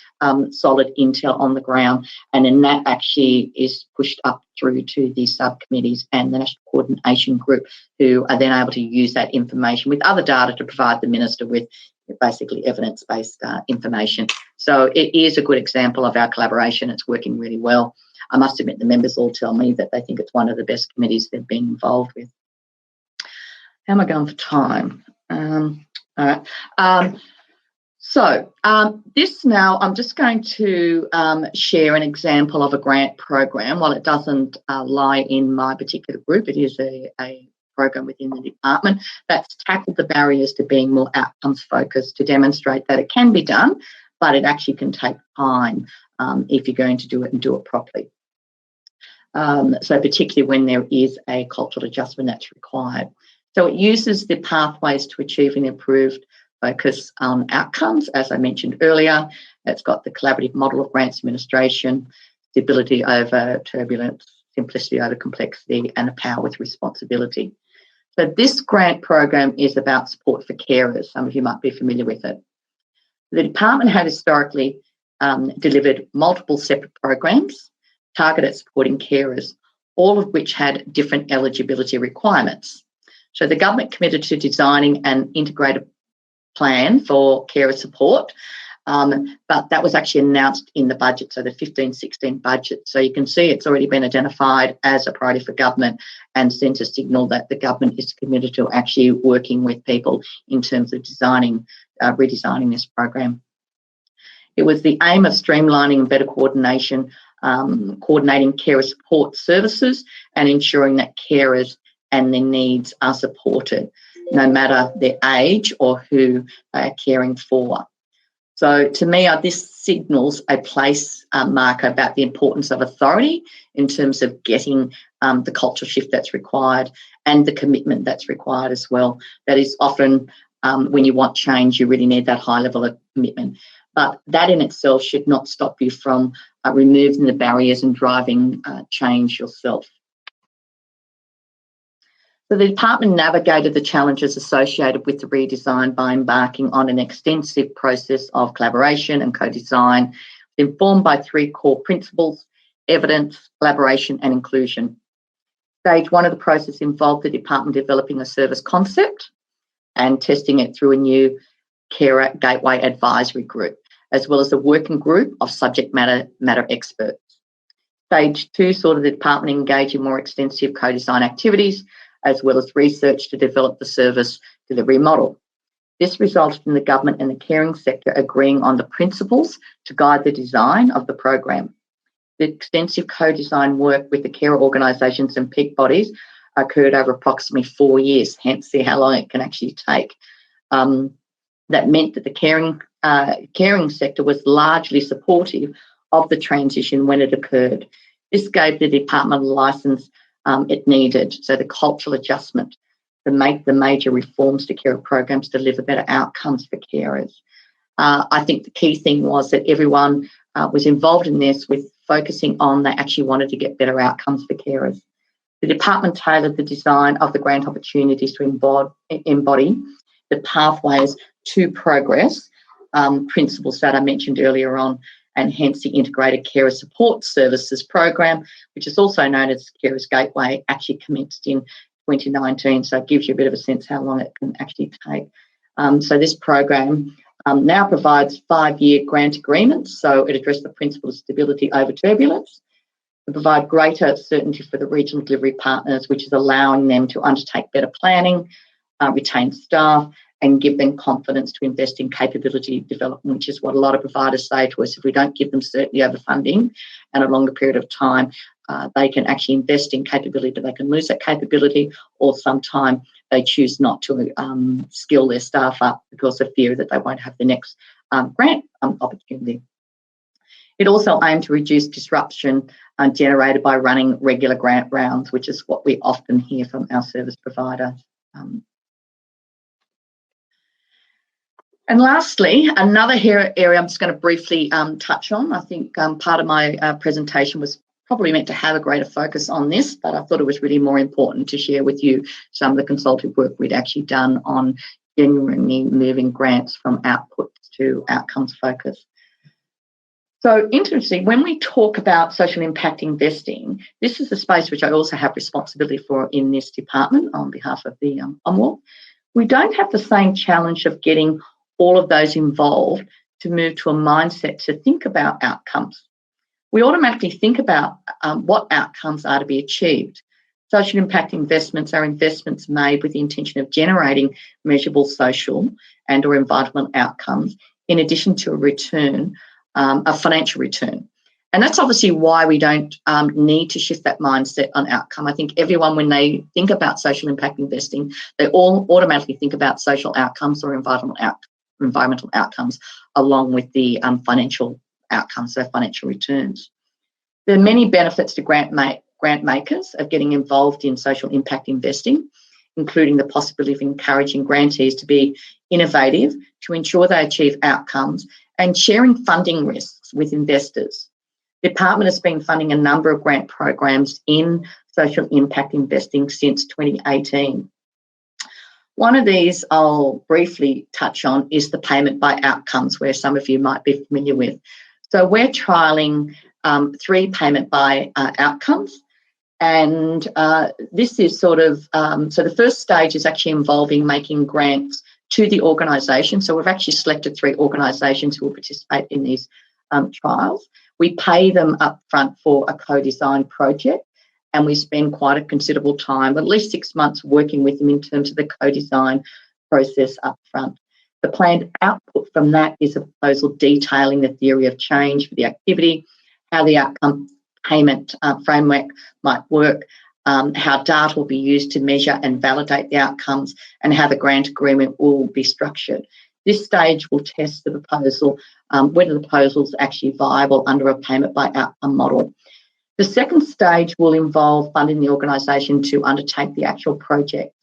solid intel on the ground, and then that actually is pushed up through to the subcommittees and the National Coordination Group, who are then able to use that information with other data to provide the Minister with basically evidence-based information. So it is a good example of our collaboration. It's working really well. I must admit the members all tell me that they think it's one of the best committees they've been involved with. How am I going for time? All right. This now, I'm just going to share an example of a grant program. While it doesn't lie in my particular group, it is a program within the department that's tackled the barriers to being more outcomes focused to demonstrate that it can be done, but it actually can take time if you're going to do it and do it properly. So particularly when there is a cultural adjustment that's required. So it uses the pathways to achieve an improved focus on outcomes. As I mentioned earlier, it's got the collaborative model of grants administration, stability over turbulence, simplicity over complexity, and a power with responsibility. So this grant program is about support for carers. Some of you might be familiar with it. The department had historically delivered multiple separate programs targeted at supporting carers, all of which had different eligibility requirements. So the government committed to designing an integrated plan for carer support, but that was actually announced in the budget, so the 15-16 budget. So you can see it's already been identified as a priority for government and sent a signal that the government is committed to actually working with people in terms of redesigning this program. It was the aim of streamlining and better coordinating carer support services and ensuring that carers and their needs are supported, no matter their age or who they are caring for. So to me, this signals a place marker about the importance of authority in terms of getting the culture shift that's required and the commitment that's required as well. That is often when you want change, you really need that high level of commitment. But that in itself should not stop you from removing the barriers and driving change yourself. So the department navigated the challenges associated with the redesign by embarking on an extensive process of collaboration and co-design, informed by 3 core principles: evidence, collaboration and inclusion. Stage 1 of the process involved the department developing a service concept and testing it through a new Carer Gateway Advisory Group, as well as a working group of subject matter experts. Stage 2 saw the department engage in more extensive co-design activities, as well as research to develop the service delivery model. This resulted in the government and the caring sector agreeing on the principles to guide the design of the program. The extensive co-design work with the carer organisations and peak bodies occurred over approximately 4 years, hence see how long it can actually take. That meant that the caring sector was largely supportive of the transition when it occurred. This gave the department a licence it needed, so the cultural adjustment to make the major reforms to carer programs deliver better outcomes for carers. I think the key thing was that everyone was involved in this with focusing on they actually wanted to get better outcomes for carers. The department tailored the design of the grant opportunities to embody the pathways to progress principles that I mentioned earlier on, and hence the Integrated Carer Support Services Program, which is also known as Carers Gateway, actually commenced in 2019. So it gives you a bit of a sense how long it can actually take. So this program now provides 5-year grant agreements. So it addresses the principle of stability over turbulence, to provide greater certainty for the regional delivery partners, which is allowing them to undertake better planning, retain staff, and give them confidence to invest in capability development, which is what a lot of providers say to us. If we don't give them certainty over funding and a longer period of time, they can actually invest in capability, but they can lose that capability, or sometime they choose not to skill their staff up because of fear that they won't have the next grant opportunity. It also aimed to reduce disruption generated by running regular grant rounds, which is what we often hear from our service providers. And lastly, another area I'm just going to briefly touch on. I think part of my presentation was probably meant to have a greater focus on this, but I thought it was really more important to share with you some of the consultative work we'd actually done on genuinely moving grants from outputs to outcomes focus. So interesting, when we talk about social impact investing, this is a space which I also have responsibility for in this department on behalf of the Ombudsman. We don't have the same challenge of getting all of those involved to move to a mindset to think about outcomes. We automatically think about what outcomes are to be achieved. Social impact investments are investments made with the intention of generating measurable social and or environmental outcomes in addition to a return, a financial return. And that's obviously why we don't need to shift that mindset on outcome. I think everyone, when they think about social impact investing, they all automatically think about social outcomes or environmental outcomes along with the financial outcomes, so financial returns. There are many benefits to grant makers of getting involved in social impact investing, including the possibility of encouraging grantees to be innovative to ensure they achieve outcomes and sharing funding risks with investors. The department has been funding a number of grant programs in social impact investing since 2018. One of these I'll briefly touch on is the payment by outcomes, where some of you might be familiar with. So we're trialling 3 payment by outcomes. And this is sort of, so the first stage is actually involving making grants to the organisation. So we've actually selected 3 organisations who will participate in these trials. We pay them up front for a co-design project, and we spend quite a considerable time, at least 6 months, working with them in terms of the co-design process up front. The planned output from that is a proposal detailing the theory of change for the activity, how the outcome payment framework might work, how data will be used to measure and validate the outcomes, and how the grant agreement will be structured. This stage will test the proposal, whether the proposal is actually viable under a payment by outcome model. The second stage will involve funding the organisation to undertake the actual project,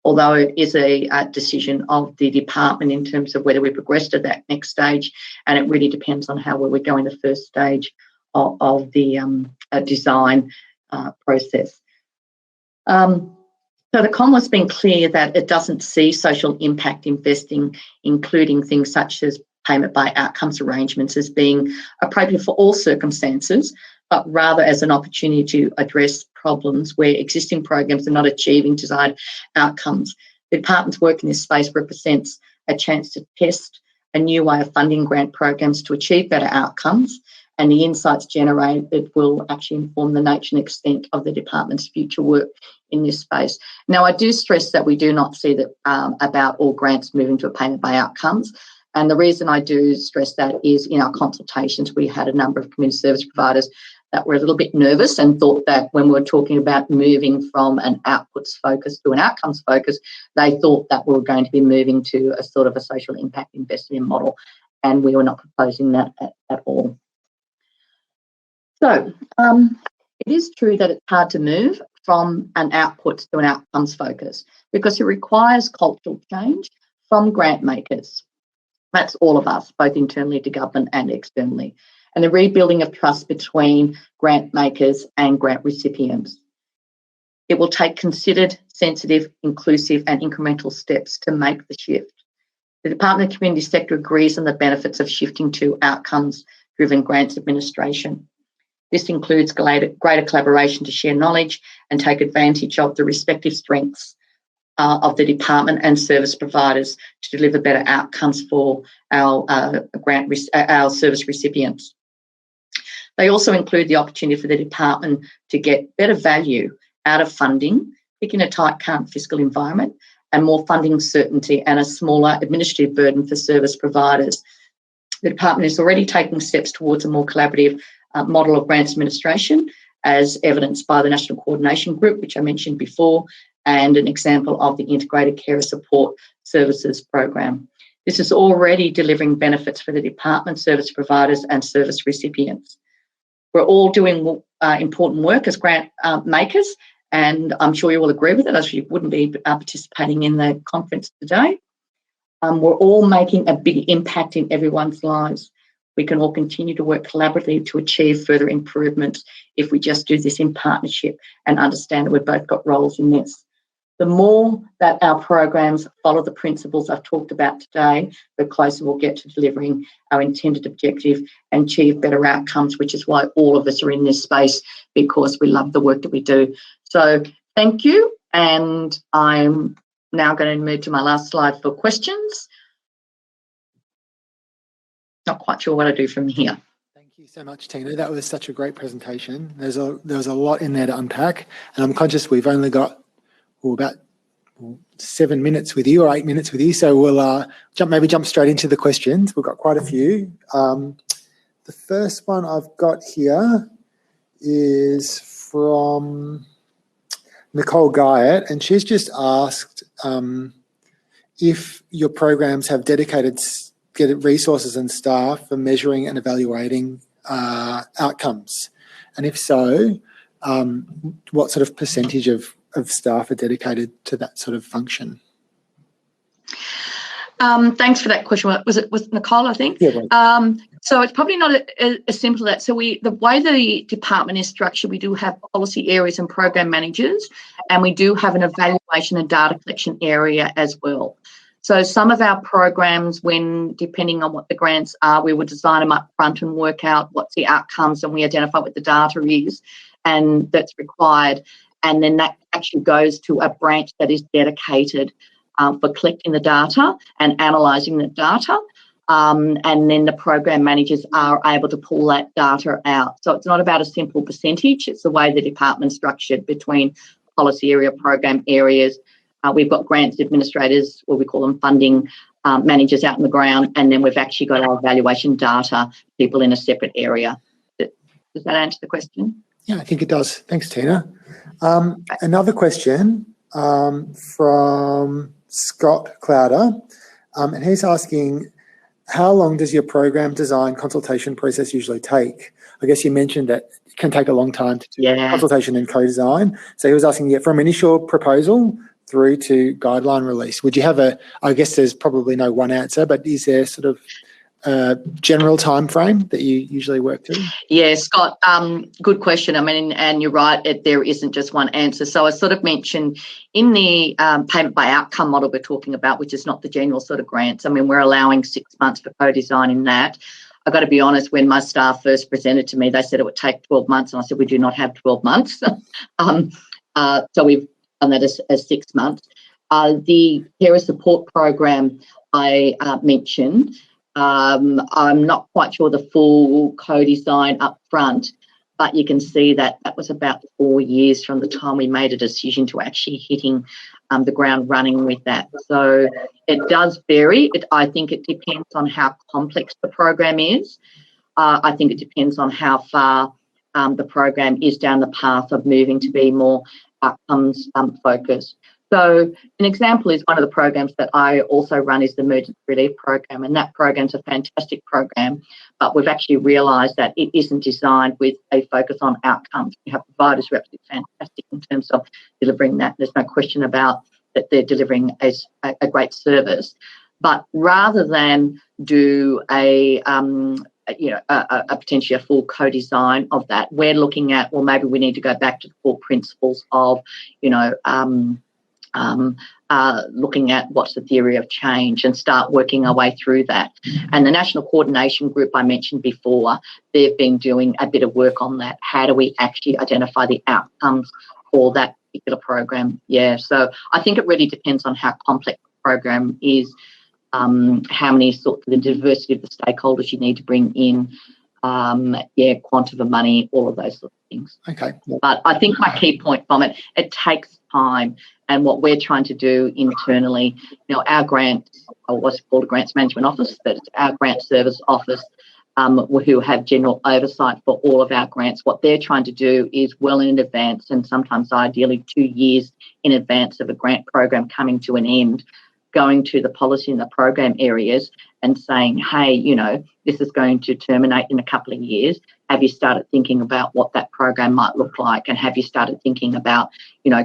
although it is a decision of the department in terms of whether we progress to that next stage, and it really depends on how well we go in the first stage of the design process. So the Commonwealth's been clear that it doesn't see social impact investing, including things such as payment by outcomes arrangements, as being appropriate for all circumstances, but rather as an opportunity to address problems where existing programs are not achieving desired outcomes. The department's work in this space represents a chance to test a new way of funding grant programs to achieve better outcomes, and the insights generated will actually inform the nature and extent of the department's future work in this space. Now, I do stress that we do not see that about all grants moving to a payment by outcomes. And the reason I do stress that is in our consultations, we had a number of community service providers that were a little bit nervous and thought that when we were talking about moving from an outputs focus to an outcomes focus, they thought that we were going to be moving to a sort of a social impact investment model, and we were not proposing that at all. So it is true that it's hard to move from an outputs to an outcomes focus because it requires cultural change from grant makers. That's all of us, both internally to government and externally, and the rebuilding of trust between grant makers and grant recipients. It will take considered, sensitive, inclusive and incremental steps to make the shift. The Department of Community Sector agrees on the benefits of shifting to outcomes-driven grants administration. This includes greater collaboration to share knowledge and take advantage of the respective strengths of the department and service providers to deliver better outcomes for our service recipients. They also include the opportunity for the department to get better value out of funding, picking a tight current fiscal environment, and more funding certainty and a smaller administrative burden for service providers. The department is already taking steps towards a more collaborative model of grants administration, as evidenced by the National Coordination Group, which I mentioned before, and an example of the Integrated Carer Support Services Program. This is already delivering benefits for the department, service providers and service recipients. We're all doing important work as grant makers, and I'm sure you will agree with it, as you wouldn't be participating in the conference today. We're all making a big impact in everyone's lives. We can all continue to work collaboratively to achieve further improvements if we just do this in partnership and understand that we've both got roles in this. The more that our programs follow the principles I've talked about today, the closer we'll get to delivering our intended objective and achieve better outcomes, which is why all of us are in this space, because we love the work that we do. So thank you, and I'm now going to move to my last slide for questions. Not quite sure what I do from here. Thank you so much, Teena. That was such a great presentation. There was a lot in there to unpack, and I'm conscious we've only got about 7 minutes with you or 8 minutes with you, so we'll jump straight into the questions. We've got quite a few. The first one I've got here is from Nicole Guyett, and she's just asked if your programs have dedicated resources and staff for measuring and evaluating outcomes, and if so, what sort of percentage of staff are dedicated to that sort of function? Thanks for that question. Was it Nicole, I think? Yeah. Right. So it's probably not as simple as that. So the way the department is structured, we do have policy areas and program managers, and we do have an evaluation and data collection area as well. So some of our programs, depending on what the grants are, we will design them up front and work out what's the outcomes, and we identify what the data is. and that's required. And then that actually goes to a branch that is dedicated for collecting the data and analysing the data. And then the program managers are able to pull that data out. So it's not about a simple percentage, it's the way the department's structured between policy area, program areas. We've got grants administrators, or we call them funding managers out on the ground, and then we've actually got our evaluation data people in a separate area. Does that answer the question? Yeah, I think it does. Thanks, Teena. Another question from Scott Clowder, and he's asking, how long does your program design consultation process usually take? I guess you mentioned that it can take a long time to do consultation and co-design. So he was asking, from initial proposal through to guideline release. Would you have I guess there's probably no one answer, but is there sort of a general time frame that you usually work to? Yeah, Scott, good question. I mean, and you're right, there isn't just one answer. So I sort of mentioned in the payment by outcome model we're talking about, which is not the general sort of grants. I mean, we're allowing 6 months for co-design in that. I've got to be honest, when my staff first presented to me, they said it would take 12 months. And I said, we do not have 12 months. So we've done that as 6 months. The carer support program I mentioned, I'm not quite sure the full co-design up front, but you can see that that was about 4 years from the time we made a decision to actually hitting the ground running with that. So it does vary. I think it depends on how complex the program is. I think it depends on how far the program is down the path of moving to be more outcomes focused. So an example is one of the programs that I also run is the Emergency Relief Program, and that program's a fantastic program, but we've actually realised that it isn't designed with a focus on outcomes. We have providers who are absolutely fantastic in terms of delivering that. There's no question about that they're delivering a great service. But rather than do a potentially a full co-design of that, we're looking at, well, maybe we need to go back to the core principles of, looking at what's the theory of change and start working our way through that. And the National Coordination Group I mentioned before, they've been doing a bit of work on that. How do we actually identify the outcomes for that particular program? Yeah, so I think it really depends on how complex the program is, how many sorts of the diversity of the stakeholders you need to bring in, quantum of money, all of those sorts of things. Okay. But I think my key point from it takes time. And what we're trying to do internally, our grants, or what's called a grants management office, but it's our grant service office, who have general oversight for all of our grants. What they're trying to do is well in advance, and sometimes ideally 2 years in advance of a grant program coming to an end, going to the policy and the program areas and saying, hey, this is going to terminate in a couple of years. Have you started thinking about what that program might look like? And have you started thinking about,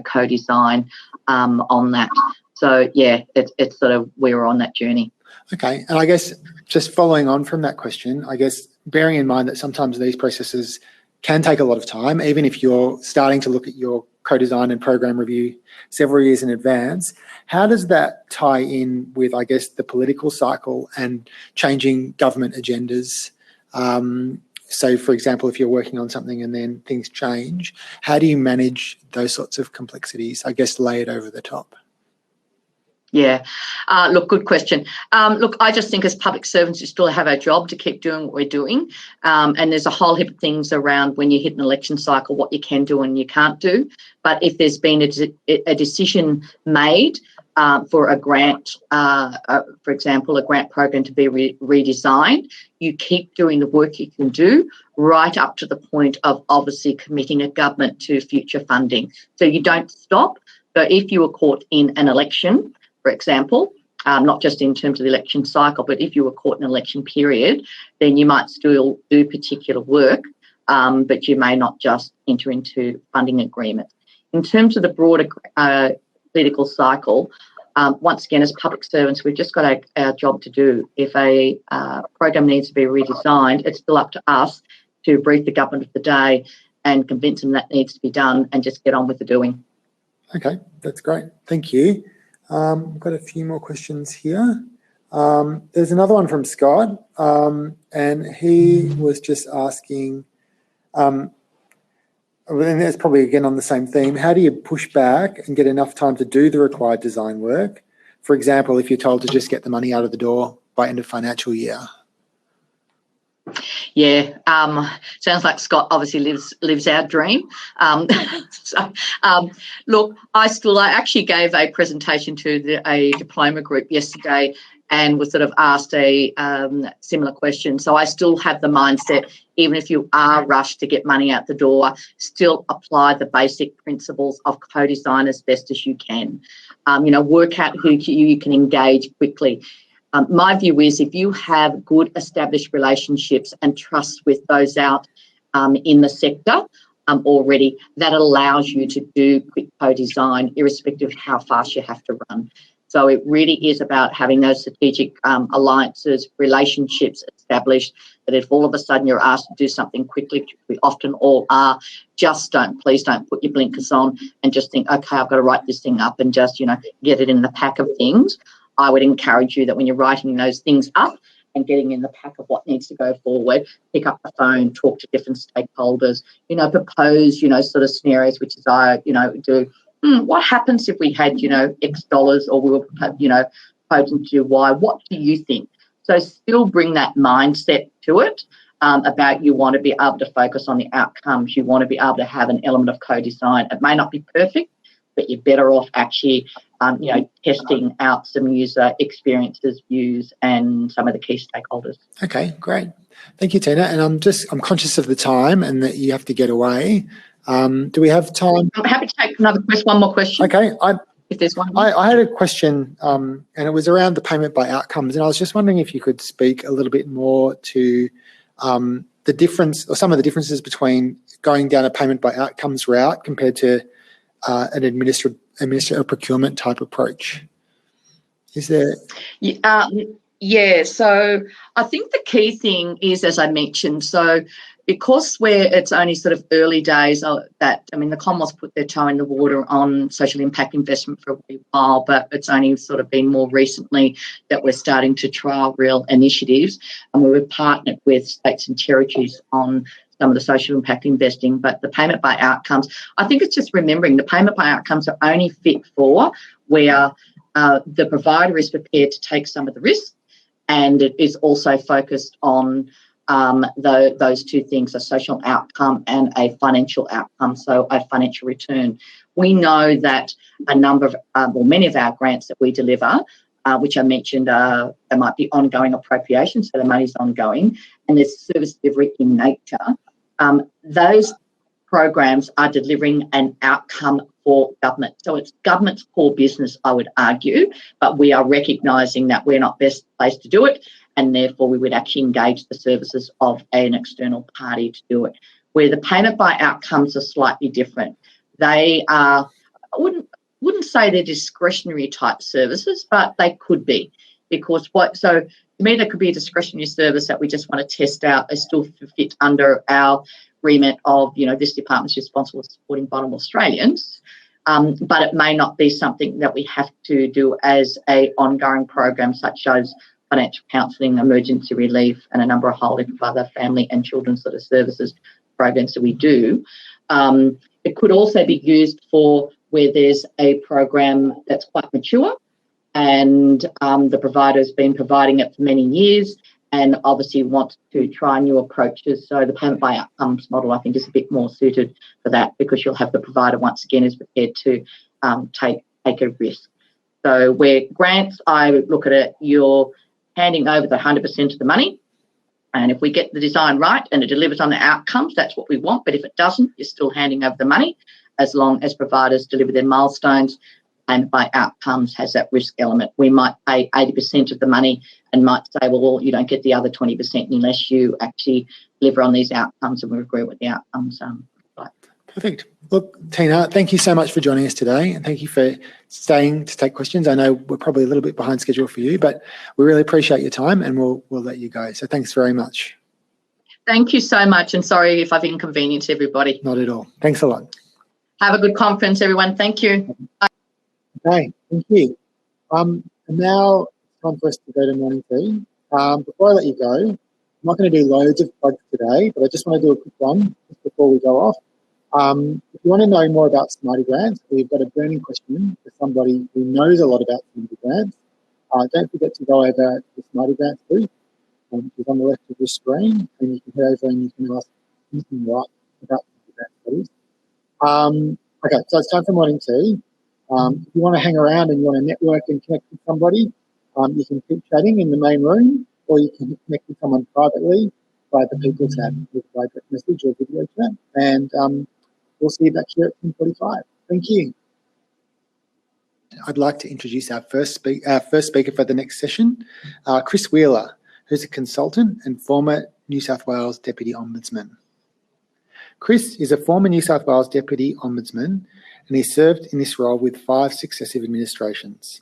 co-design on that? So, yeah, it's sort of we're on that journey. Okay. And I guess just following on from that question, I guess bearing in mind that sometimes these processes can take a lot of time, even if you're starting to look at your co-design and program review several years in advance, how does that tie in with, I guess, the political cycle and changing government agendas? So, for example, if you're working on something and then things change, how do you manage those sorts of complexities, I guess, layered over the top? Yeah. Look, good question. Look, I just think as public servants, we still have our job to keep doing what we're doing. And there's a whole heap of things around when you hit an election cycle, what you can do and you can't do. But if there's been a decision made for a grant, for example, a grant program to be redesigned, you keep doing the work you can do right up to the point of obviously committing a government to future funding. So you don't stop. So if you were caught in an election, for example, not just in terms of the election cycle, but if you were caught in an election period, then you might still do particular work, but you may not just enter into funding agreements. In terms of the broader political cycle, once again, as public servants, we've just got our job to do. If a program needs to be redesigned, it's still up to us to brief the government of the day and convince them that needs to be done and just get on with the doing. Okay, that's great. Thank you. I've got a few more questions here. There's another one from Scott, and he was just asking, and that's probably again on the same theme, how do you push back and get enough time to do the required design work? For example, if you're told to just get the money out of the door by end of financial year. Yeah, sounds like Scott obviously lives our dream. Look, I actually gave a presentation to a diploma group yesterday and was sort of asked a similar question. So I still have the mindset, even if you are rushed to get money out the door, still apply the basic principles of co-design as best as you can. Work out who you can engage quickly. My view is if you have good established relationships and trust with those out in the sector already, that allows you to do quick co-design irrespective of how fast you have to run. So it really is about having those strategic alliances, relationships established, that if all of a sudden you're asked to do something quickly, which we often all are, please don't put your blinkers on and just think, okay, I've got to write this thing up and just, get it in the pack of things. I would encourage you that when you're writing those things up and getting in the pack of what needs to go forward, pick up the phone, talk to different stakeholders, propose, sort of scenarios, which is I, do. What happens if we had, X dollars, or we were, proposing to do Y? What do you think? So still bring that mindset to it about you want to be able to focus on the outcomes. You want to be able to have an element of co-design. It may not be perfect, but you're better off actually, testing out some user experiences, views, and some of the key stakeholders. Okay, great. Thank you, Teena. And I'm conscious of the time and that you have to get away. Do we have time? I'm happy to take one more question. Okay. If there's one. I had a question, and it was around the payment by outcomes. And I was just wondering if you could speak a little bit more to the difference, or some of the differences between going down a payment by outcomes route compared to an administrative procurement type approach. Is there? Yeah, so I think the key thing is, as I mentioned, so because it's only sort of early days the Commonwealth's put their toe in the water on social impact investment for a wee while, but it's only sort of been more recently that we're starting to trial real initiatives, and we've partnered with states and territories on some of the social impact investing. But the payment by outcomes, I think it's just remembering the payment by outcomes are only fit for where the provider is prepared to take some of the risk, and it is also focused on those two things, a social outcome and a financial outcome, so a financial return. We know that many of our grants that we deliver, which I mentioned, there might be ongoing appropriation, so the money's ongoing, and there's service delivery in nature. Those programs are delivering an outcome for government. So it's government's core business, I would argue, but we are recognising that we're not best placed to do it, and therefore we would actually engage the services of an external party to do it. Where the payment by outcomes are slightly different. They are, I wouldn't say they're discretionary type services, but they could be, because so to me there could be a discretionary service that we just want to test out. They still fit under our remit of, this department's responsible for supporting vulnerable Australians, but it may not be something that we have to do as an ongoing program, such as financial counselling, emergency relief, and a number of whole of other family and children's sort of services programs that we do. It could also be used for where there's a program that's quite mature and the provider has been providing it for many years and obviously wants to try new approaches. So the payment by outcomes model, I think, is a bit more suited for that, because you'll have the provider once again is prepared to take a risk. So where grants, I look at it, you're handing over the 100% of the money, and if we get the design right and it delivers on the outcomes, that's what we want. But if it doesn't, you're still handing over the money, as long as providers deliver their milestones. And by outcomes has that risk element. We might pay 80% of the money and might say, well, you don't get the other 20% unless you actually deliver on these outcomes, and we agree with the outcomes. Perfect. Look, Teena, thank you so much for joining us today, and thank you for staying to take questions. I know we're probably a little bit behind schedule for you, but we really appreciate your time, and we'll let you go. So thanks very much. Thank you so much, and sorry if I've inconvenienced everybody. Not at all. Thanks a lot. Have a good conference, everyone. Thank you. Bye. Okay, thank you. And now it's time for us to go to morning tea. Before I let you go, I'm not going to do loads of plugs today, but I just want to do a quick one just before we go off. If you want to know more about Smarty Grants, we've got a burning question for somebody who knows a lot about Smarty Grants. Don't forget to go over to the Smarty Grants booth, which is on the left of your screen, and you can head over and you can ask anything you like about Smarty Grants, please. Okay, so it's time for morning tea. If you want to hang around and you want to network and connect with somebody, you can keep chatting in the main room, or you can connect with someone privately by the people tab with by direct message or video chat. And we'll see you back here at 10:45. Thank you. I'd like to introduce our first speaker for the next session, Chris Wheeler, who's a consultant and former New South Wales Deputy Ombudsman. Chris is a former New South Wales Deputy Ombudsman, and he served in this role with 5 successive administrations.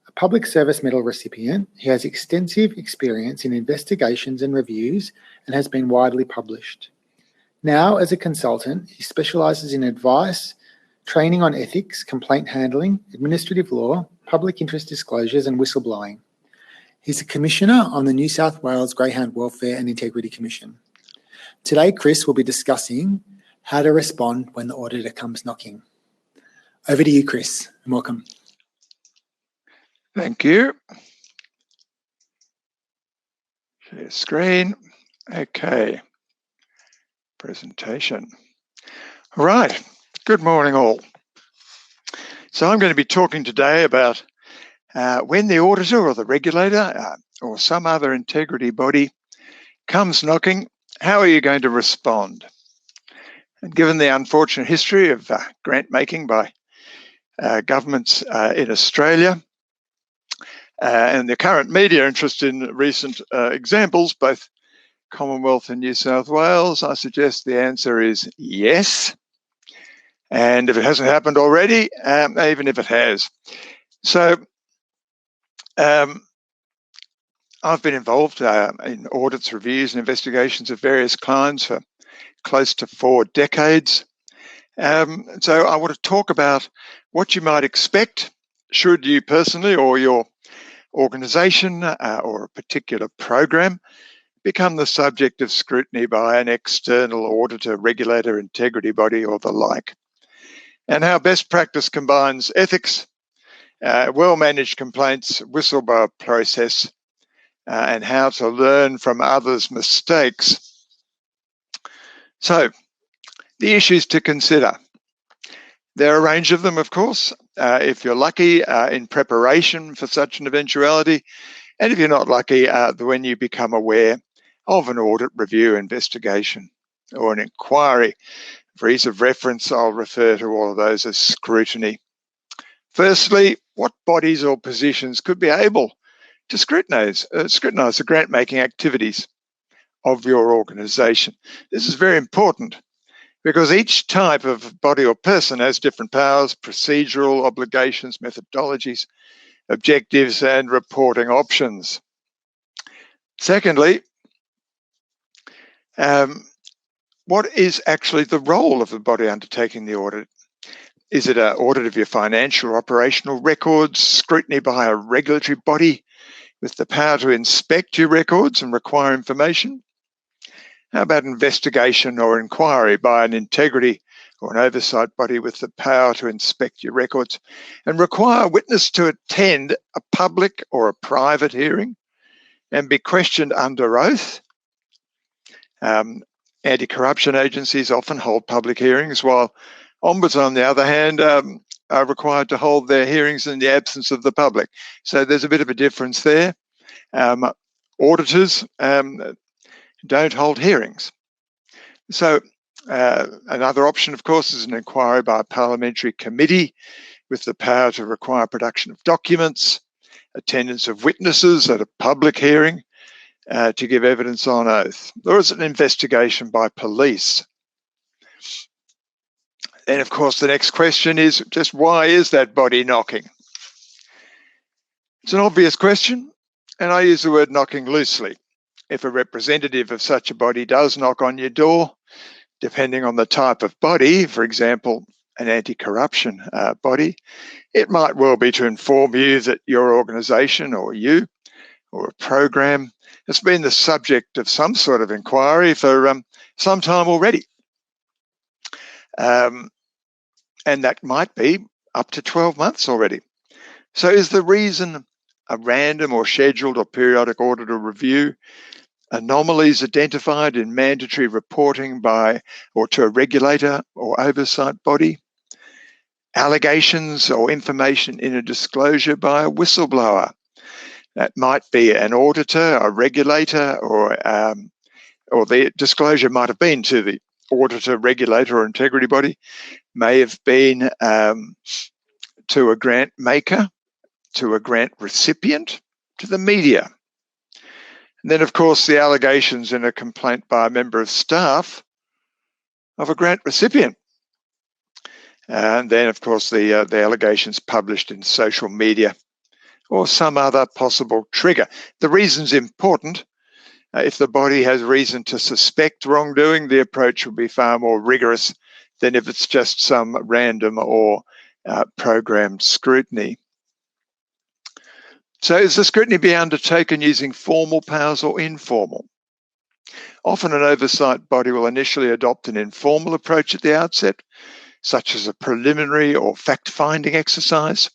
A Public Service Medal recipient, he has extensive experience in investigations and reviews and has been widely published. Now, as a consultant, he specialises in advice, training on ethics, complaint handling, administrative law, public interest disclosures and whistleblowing. He's a commissioner on the New South Wales Greyhound Welfare and Integrity Commission. Today, Chris will be discussing how to respond when the auditor comes knocking. Over to you, Chris, and welcome. Thank you. Share screen. Okay. Presentation. All right. Good morning, all. So I'm going to be talking today about when the auditor or the regulator or some other integrity body comes knocking, how are you going to respond? And given the unfortunate history of grant making by governments in Australia and the current media interest in recent examples, both Commonwealth and New South Wales, I suggest the answer is yes. And if it hasn't happened already, even if it has. So I've been involved in audits, reviews and investigations of various clients for close to 4 decades. So I want to talk about what you might expect should you personally or your organisation or a particular program become the subject of scrutiny by an external auditor, regulator, integrity body or the like. And how best practice combines ethics, well-managed complaints, whistleblower process, and how to learn from others' mistakes. So, the issues to consider. There are a range of them, of course, if you're lucky, in preparation for such an eventuality, and if you're not lucky, when you become aware of an audit, review, investigation, or an inquiry. For ease of reference, I'll refer to all of those as scrutiny. Firstly, what bodies or positions could be able to scrutinise the grant-making activities of your organisation? This is very important because each type of body or person has different powers, procedural obligations, methodologies, objectives, and reporting options. Secondly, what is actually the role of the body undertaking the audit? Is it an audit of your financial or operational records, scrutiny by a regulatory body with the power to inspect your records and require information? How about investigation or inquiry by an integrity or an oversight body with the power to inspect your records and require a witness to attend a public or a private hearing and be questioned under oath? Anti-corruption agencies often hold public hearings, while ombudsmen, on the other hand, are required to hold their hearings in the absence of the public. So there's a bit of a difference there. Auditors don't hold hearings. So another option, of course, is an inquiry by a parliamentary committee with the power to require production of documents, attendance of witnesses at a public hearing, to give evidence on oath, or is it an investigation by police? And of course, the next question is just why is that body knocking? It's an obvious question, and I use the word knocking loosely. If a representative of such a body does knock on your door, depending on the type of body, for example, an anti-corruption body, it might well be to inform you that your organisation or you or a program has been the subject of some sort of inquiry for some time already. and that might be up to 12 months already. So is the reason a random or scheduled or periodic audit or review, anomalies identified in mandatory reporting by or to a regulator or oversight body, allegations or information in a disclosure by a whistleblower? That might be an auditor, a regulator, or the disclosure might have been to the auditor, regulator, or integrity body, may have been to a grant maker, to a grant recipient, to the media. And then, of course, the allegations in a complaint by a member of staff of a grant recipient. And then, of course, the allegations published in social media or some other possible trigger. The reason's important. If the body has reason to suspect wrongdoing, the approach will be far more rigorous than if it's just some random or programmed scrutiny. So is the scrutiny be undertaken using formal powers or informal? Often an oversight body will initially adopt an informal approach at the outset, such as a preliminary or fact-finding exercise,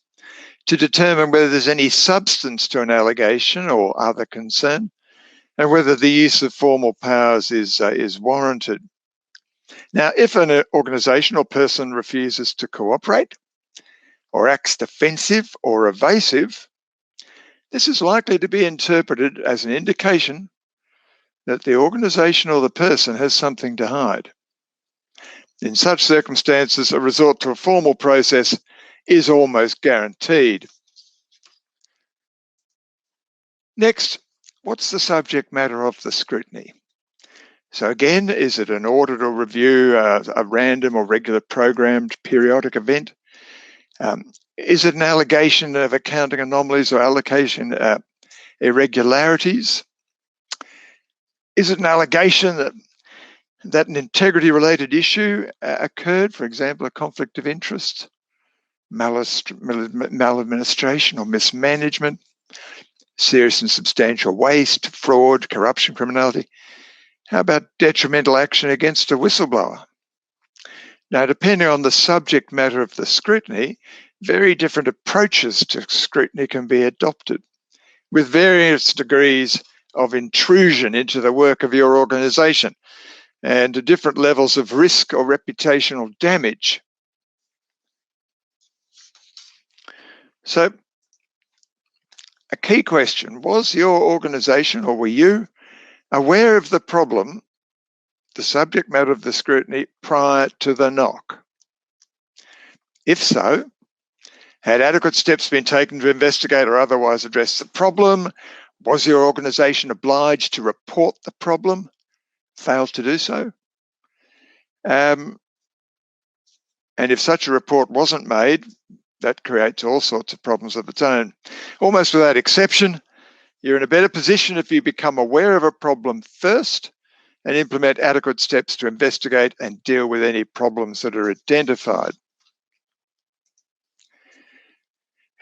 to determine whether there's any substance to an allegation or other concern, and whether the use of formal powers is warranted. Now, if an organisation or person refuses to cooperate or acts defensive or evasive, this is likely to be interpreted as an indication that the organisation or the person has something to hide. In such circumstances, a resort to a formal process is almost guaranteed. Next, what's the subject matter of the scrutiny? So again, is it an audit or review, a random or regular programmed periodic event? Is it an allegation of accounting anomalies or allocation irregularities? Is it an allegation that an integrity-related issue occurred, for example, a conflict of interest, maladministration or mismanagement, serious and substantial waste, fraud, corruption, criminality? How about detrimental action against a whistleblower? Now, depending on the subject matter of the scrutiny, very different approaches to scrutiny can be adopted, with various degrees of intrusion into the work of your organisation and different levels of risk or reputational damage. So, a key question: was your organisation, or were you, aware of the problem, the subject matter of the scrutiny, prior to the knock? If so, had adequate steps been taken to investigate or otherwise address the problem? Was your organisation obliged to report the problem? Failed to do so? And if such a report wasn't made, that creates all sorts of problems of its own. Almost without exception, you're in a better position if you become aware of a problem first and implement adequate steps to investigate and deal with any problems that are identified.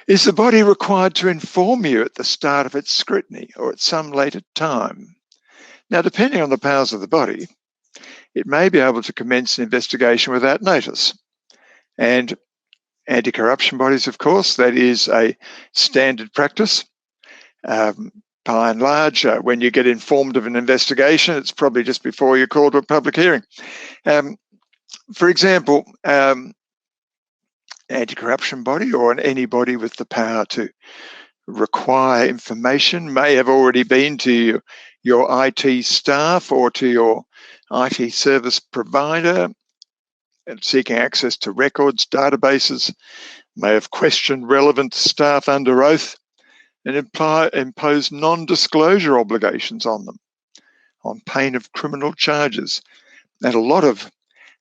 Is the body required to inform you at the start of its scrutiny or at some later time? Now, depending on the powers of the body, it may be able to commence an investigation without notice. And anti-corruption bodies, of course, that is a standard practice. By and large, when you get informed of an investigation, it's probably just before you call to a public hearing. For example, anti-corruption body or anybody with the power to require information may have already been to your IT staff or to your IT service provider and seeking access to records, databases, may have questioned relevant staff under oath and impose non-disclosure obligations on them on pain of criminal charges. And a lot of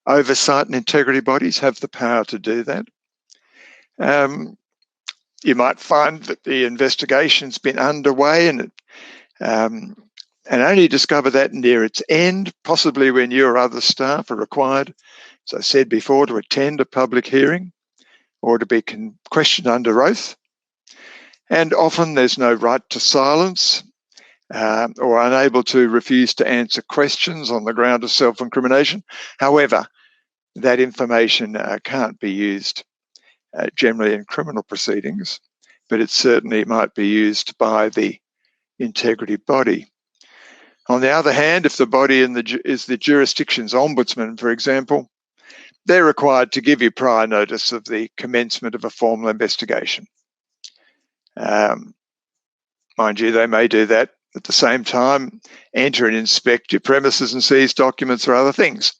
oversight and integrity bodies have the power to do that. You might find that the investigation's been underway and only discover that near its end, possibly when you or other staff are required, as I said before, to attend a public hearing or to be questioned under oath. And often there's no right to silence or unable to refuse to answer questions on the ground of self-incrimination. However, that information can't be used generally in criminal proceedings, but it certainly might be used by the integrity body. On the other hand, if the body is the jurisdiction's ombudsman, for example, they're required to give you prior notice of the commencement of a formal investigation. Mind you, they may do that at the same time, enter and inspect your premises and seize documents or other things.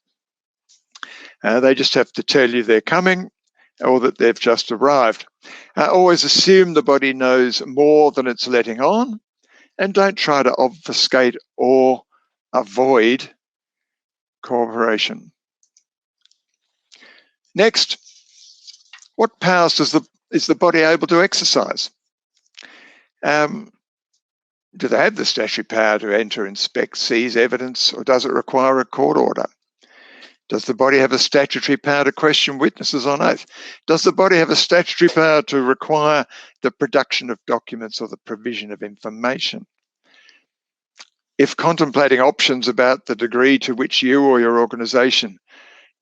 They just have to tell you they're coming or that they've just arrived. Always assume the body knows more than it's letting on, and don't try to obfuscate or avoid cooperation. Next, what powers is the body able to exercise? Do they have the statutory power to enter, inspect, seize evidence, or does it require a court order? Does the body have a statutory power to question witnesses on oath? Does the body have a statutory power to require the production of documents or the provision of information? If contemplating options about the degree to which you or your organisation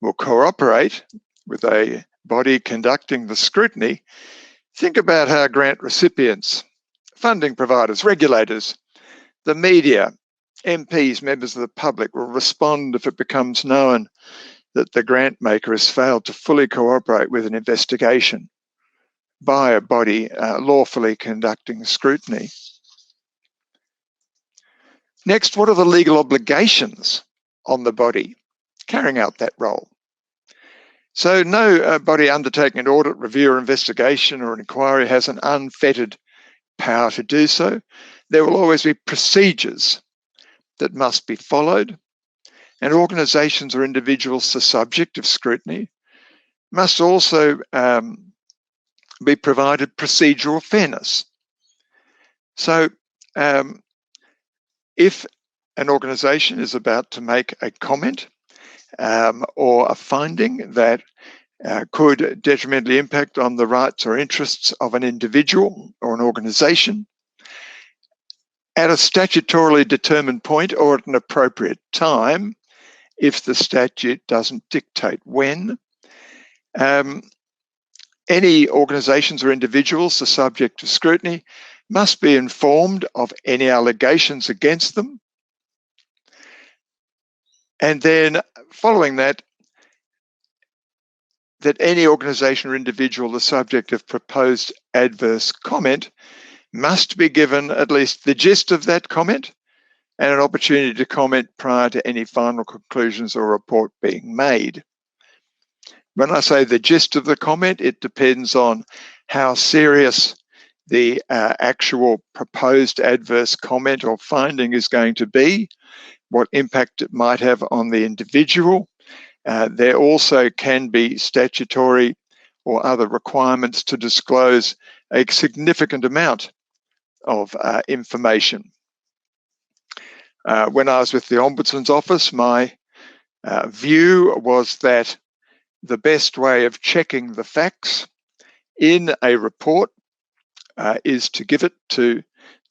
will cooperate with a body conducting the scrutiny, think about how grant recipients, funding providers, regulators, the media, MPs, members of the public will respond if it becomes known that the grant maker has failed to fully cooperate with an investigation by a body lawfully conducting scrutiny. Next, what are the legal obligations on the body carrying out that role? So no body undertaking an audit, review or investigation or an inquiry has an unfettered power to do so. There will always be procedures that must be followed, and organisations or individuals the subject of scrutiny must also be provided procedural fairness. So if an organisation is about to make a comment or a finding that could detrimentally impact on the rights or interests of an individual or an organisation, at a statutorily determined point or at an appropriate time, if the statute doesn't dictate when, any organisations or individuals the subject of scrutiny must be informed of any allegations against them. And then following that any organisation or individual the subject of proposed adverse comment must be given at least the gist of that comment and an opportunity to comment prior to any final conclusions or report being made. When I say the gist of the comment, it depends on how serious the actual proposed adverse comment or finding is going to be, what impact it might have on the individual. There also can be statutory or other requirements to disclose a significant amount of information. When I was with the Ombudsman's office, my view was that the best way of checking the facts in a report is to give it to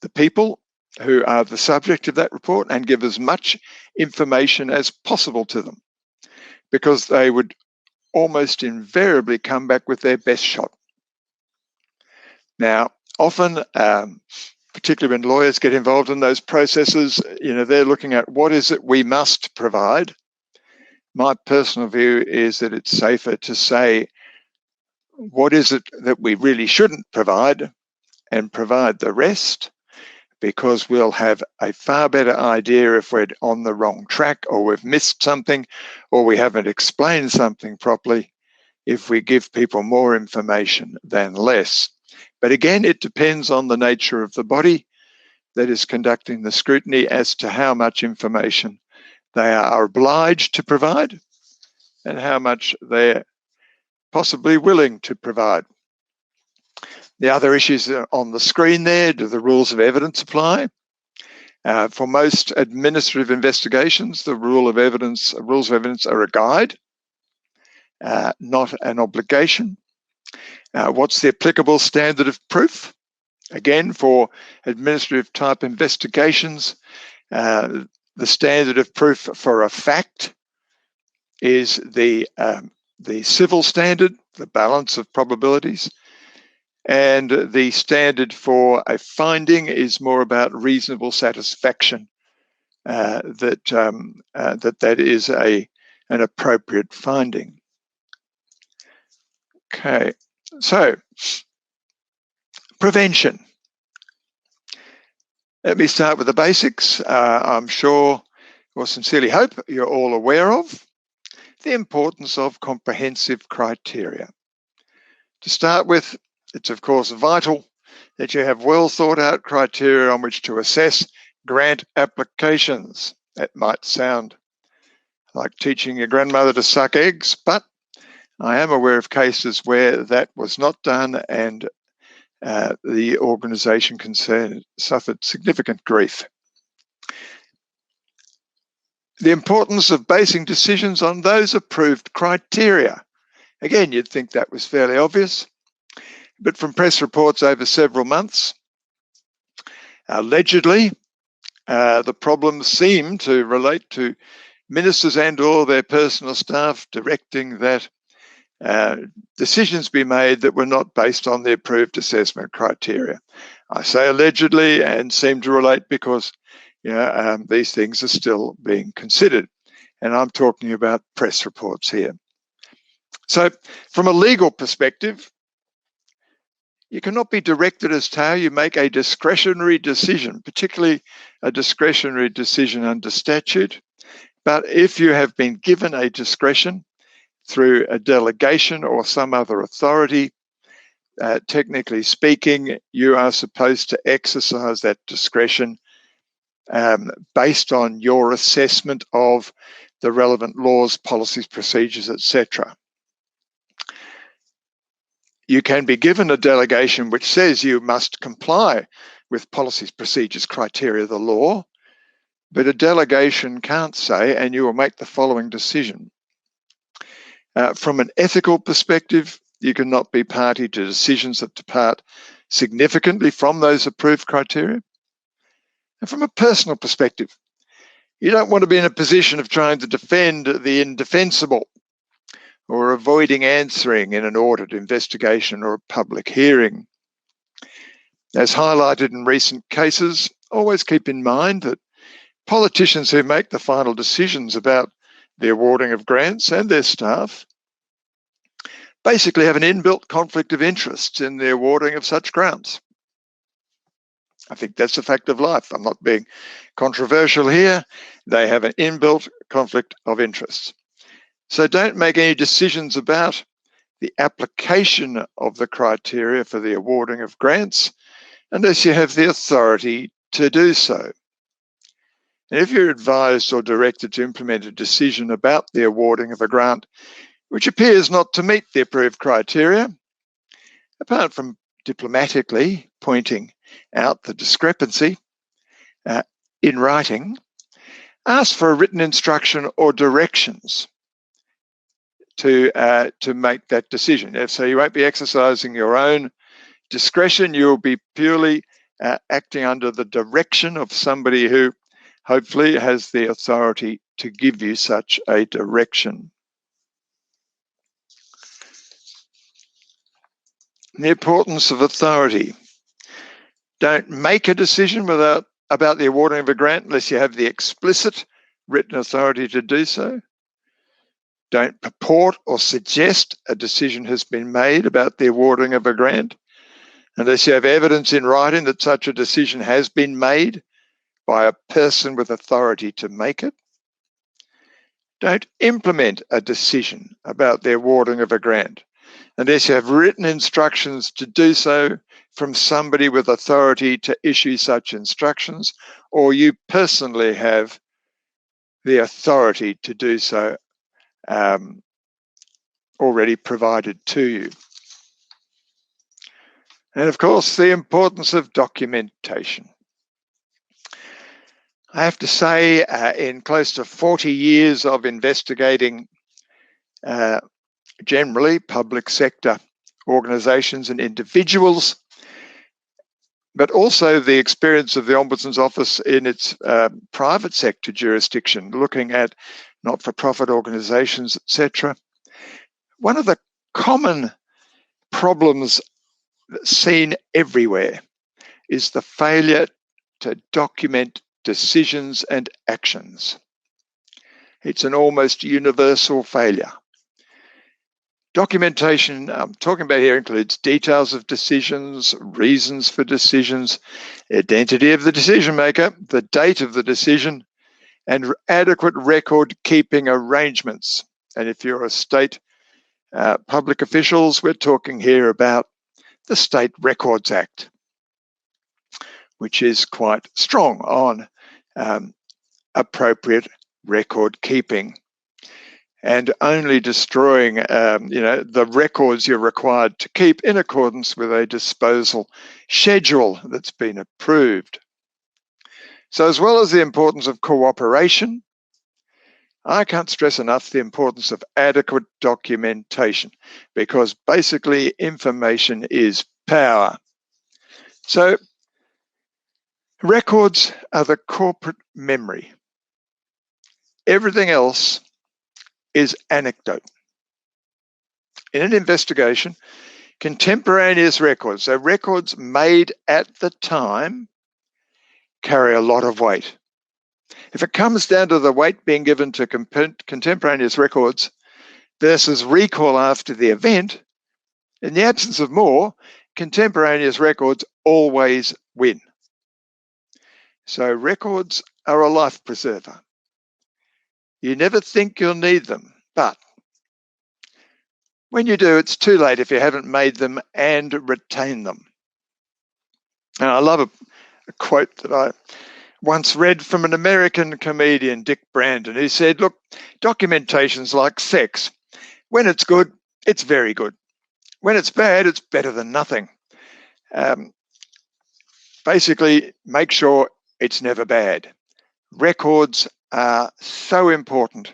the people who are the subject of that report and give as much information as possible to them, because they would almost invariably come back with their best shot. Now, often, particularly when lawyers get involved in those processes, they're looking at what is it we must provide. My personal view is that it's safer to say what is it that we really shouldn't provide and provide the rest, because we'll have a far better idea if we're on the wrong track or we've missed something or we haven't explained something properly if we give people more information than less. But again, it depends on the nature of the body that is conducting the scrutiny as to how much information they are obliged to provide and how much they're possibly willing to provide. The other issues on the screen there, do the rules of evidence apply? For most administrative investigations, the rules of evidence are a guide, not an obligation. What's the applicable standard of proof? Again, for administrative type investigations, the standard of proof for a fact is the civil standard, the balance of probabilities, and the standard for a finding is more about reasonable satisfaction that is an appropriate finding. Okay, so prevention. Let me start with the basics. I'm sure, or sincerely hope, you're all aware of the importance of comprehensive criteria. To start with, it's of course vital that you have well thought out criteria on which to assess grant applications. That might sound like teaching your grandmother to suck eggs, but I am aware of cases where that was not done and the organisation concerned suffered significant grief. The importance of basing decisions on those approved criteria. Again, you'd think that was fairly obvious, but from press reports over several months, allegedly, the problems seem to relate to ministers and or their personal staff directing that decisions be made that were not based on the approved assessment criteria. I say allegedly and seem to relate because these things are still being considered. And I'm talking about press reports here. So from a legal perspective, you cannot be directed as to how you make a discretionary decision, particularly a discretionary decision under statute. But if you have been given a discretion through a delegation or some other authority, technically speaking, you are supposed to exercise that discretion based on your assessment of the relevant laws, policies, procedures, etc. You can be given a delegation which says you must comply with policies, procedures, criteria of the law, but a delegation can't say, and you will make the following decision. From an ethical perspective, you cannot be party to decisions that depart significantly from those approved criteria. And from a personal perspective, you don't want to be in a position of trying to defend the indefensible or avoiding answering in an audit, investigation, or a public hearing. As highlighted in recent cases, always keep in mind that politicians who make the final decisions about the awarding of grants and their staff basically have an inbuilt conflict of interest in the awarding of such grants. I think that's a fact of life. I'm not being controversial here. They have an inbuilt conflict of interest. So don't make any decisions about the application of the criteria for the awarding of grants unless you have the authority to do so. And if you're advised or directed to implement a decision about the awarding of a grant which appears not to meet the approved criteria, apart from diplomatically pointing out the discrepancy in writing, ask for a written instruction or directions to make that decision. So you won't be exercising your own discretion. You'll be purely acting under the direction of somebody who hopefully has the authority to give you such a direction. The importance of authority. Don't make a decision about the awarding of a grant unless you have the explicit written authority to do so. Don't purport or suggest a decision has been made about the awarding of a grant unless you have evidence in writing that such a decision has been made by a person with authority to make it. Don't implement a decision about the awarding of a grant unless you have written instructions to do so from somebody with authority to issue such instructions, or you personally have the authority to do so already provided to you. And of course, the importance of documentation. I have to say, in close to 40 years of investigating generally public sector organisations and individuals, but also the experience of the Ombudsman's Office in its private sector jurisdiction, looking at not-for-profit organisations, etc. One of the common problems seen everywhere is the failure to document decisions and actions. It's an almost universal failure. Documentation I'm talking about here includes details of decisions, reasons for decisions, identity of the decision maker, the date of the decision, and adequate record-keeping arrangements. And if you're a state public officials, we're talking here about the State Records Act, which is quite strong on appropriate record keeping and only destroying the records you're required to keep in accordance with a disposal schedule that's been approved. So as well as the importance of cooperation, I can't stress enough the importance of adequate documentation, because basically information is power. So records are the corporate memory. Everything else is anecdote. In an investigation, contemporaneous records, so records made at the time, carry a lot of weight. If it comes down to the weight being given to contemporaneous records versus recall after the event, in the absence of more, contemporaneous records always win. So records are a life preserver. You never think you'll need them, but when you do, it's too late if you haven't made them and retained them. And I love a quote that I once read from an American comedian, Dick Brandon, who said, look, documentation's like sex. When it's good, it's very good. When it's bad, it's better than nothing. Basically, make sure it's never bad. Records are so important,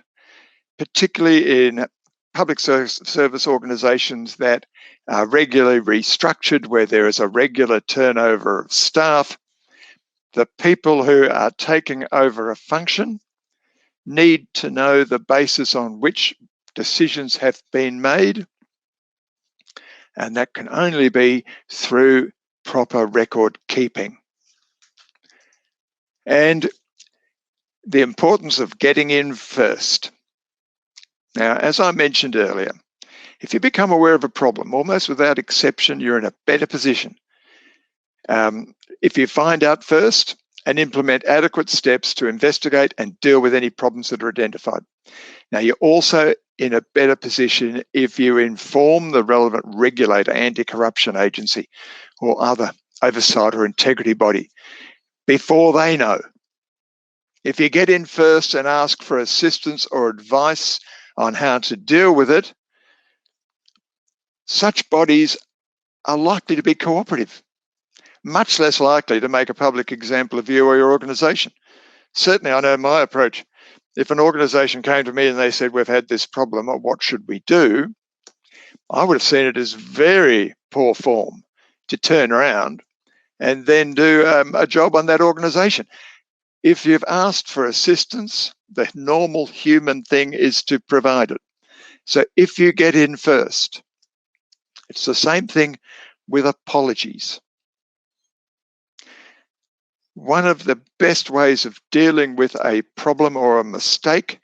particularly in public service organisations that are regularly restructured, where there is a regular turnover of staff. The people who are taking over a function need to know the basis on which decisions have been made, and that can only be through proper record keeping. And the importance of getting in first. Now, as I mentioned earlier, if you become aware of a problem, almost without exception, you're in a better position. If you find out first and implement adequate steps to investigate and deal with any problems that are identified. Now, you're also in a better position if you inform the relevant regulator, anti-corruption agency, or other oversight or integrity body before they know. If you get in first and ask for assistance or advice on how to deal with it, such bodies are likely to be cooperative, much less likely to make a public example of you or your organisation. Certainly, I know my approach. If an organisation came to me and they said, we've had this problem, or what should we do? I would have seen it as very poor form to turn around and then do a job on that organisation. If you've asked for assistance, the normal human thing is to provide it. So if you get in first, it's the same thing with apologies. One of the best ways of dealing with a problem or a mistake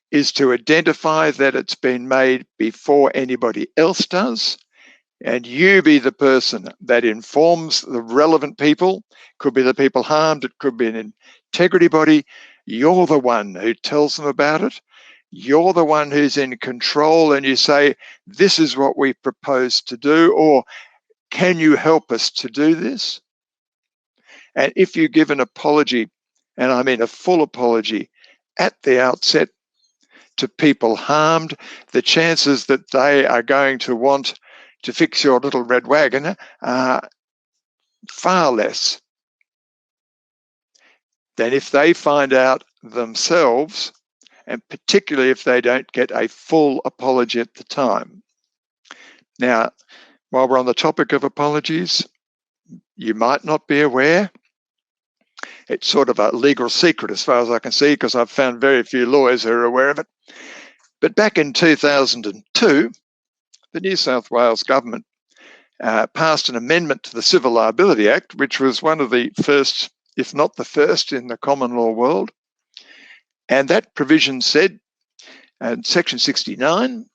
is to identify that it's been made before anybody else does, and you be the person that informs the relevant people. Could be the people harmed, it could be an integrity body. You're the one who tells them about it. You're the one who's in control, and you say, this is what we propose to do, or can you help us to do this? And if you give an apology, and I mean a full apology, at the outset to people harmed, the chances that they are going to want to fix your little red wagon are far less than if they find out themselves, and particularly if they don't get a full apology at the time. Now, while we're on the topic of apologies, you might not be aware, It's sort of a legal secret as far as I can see, because I've found very few lawyers who are aware of it. But back in 2002, the New South Wales government passed an amendment to the Civil Liability Act, which was one of the first, if not the first, in the common law world. And that provision said, in Section 69,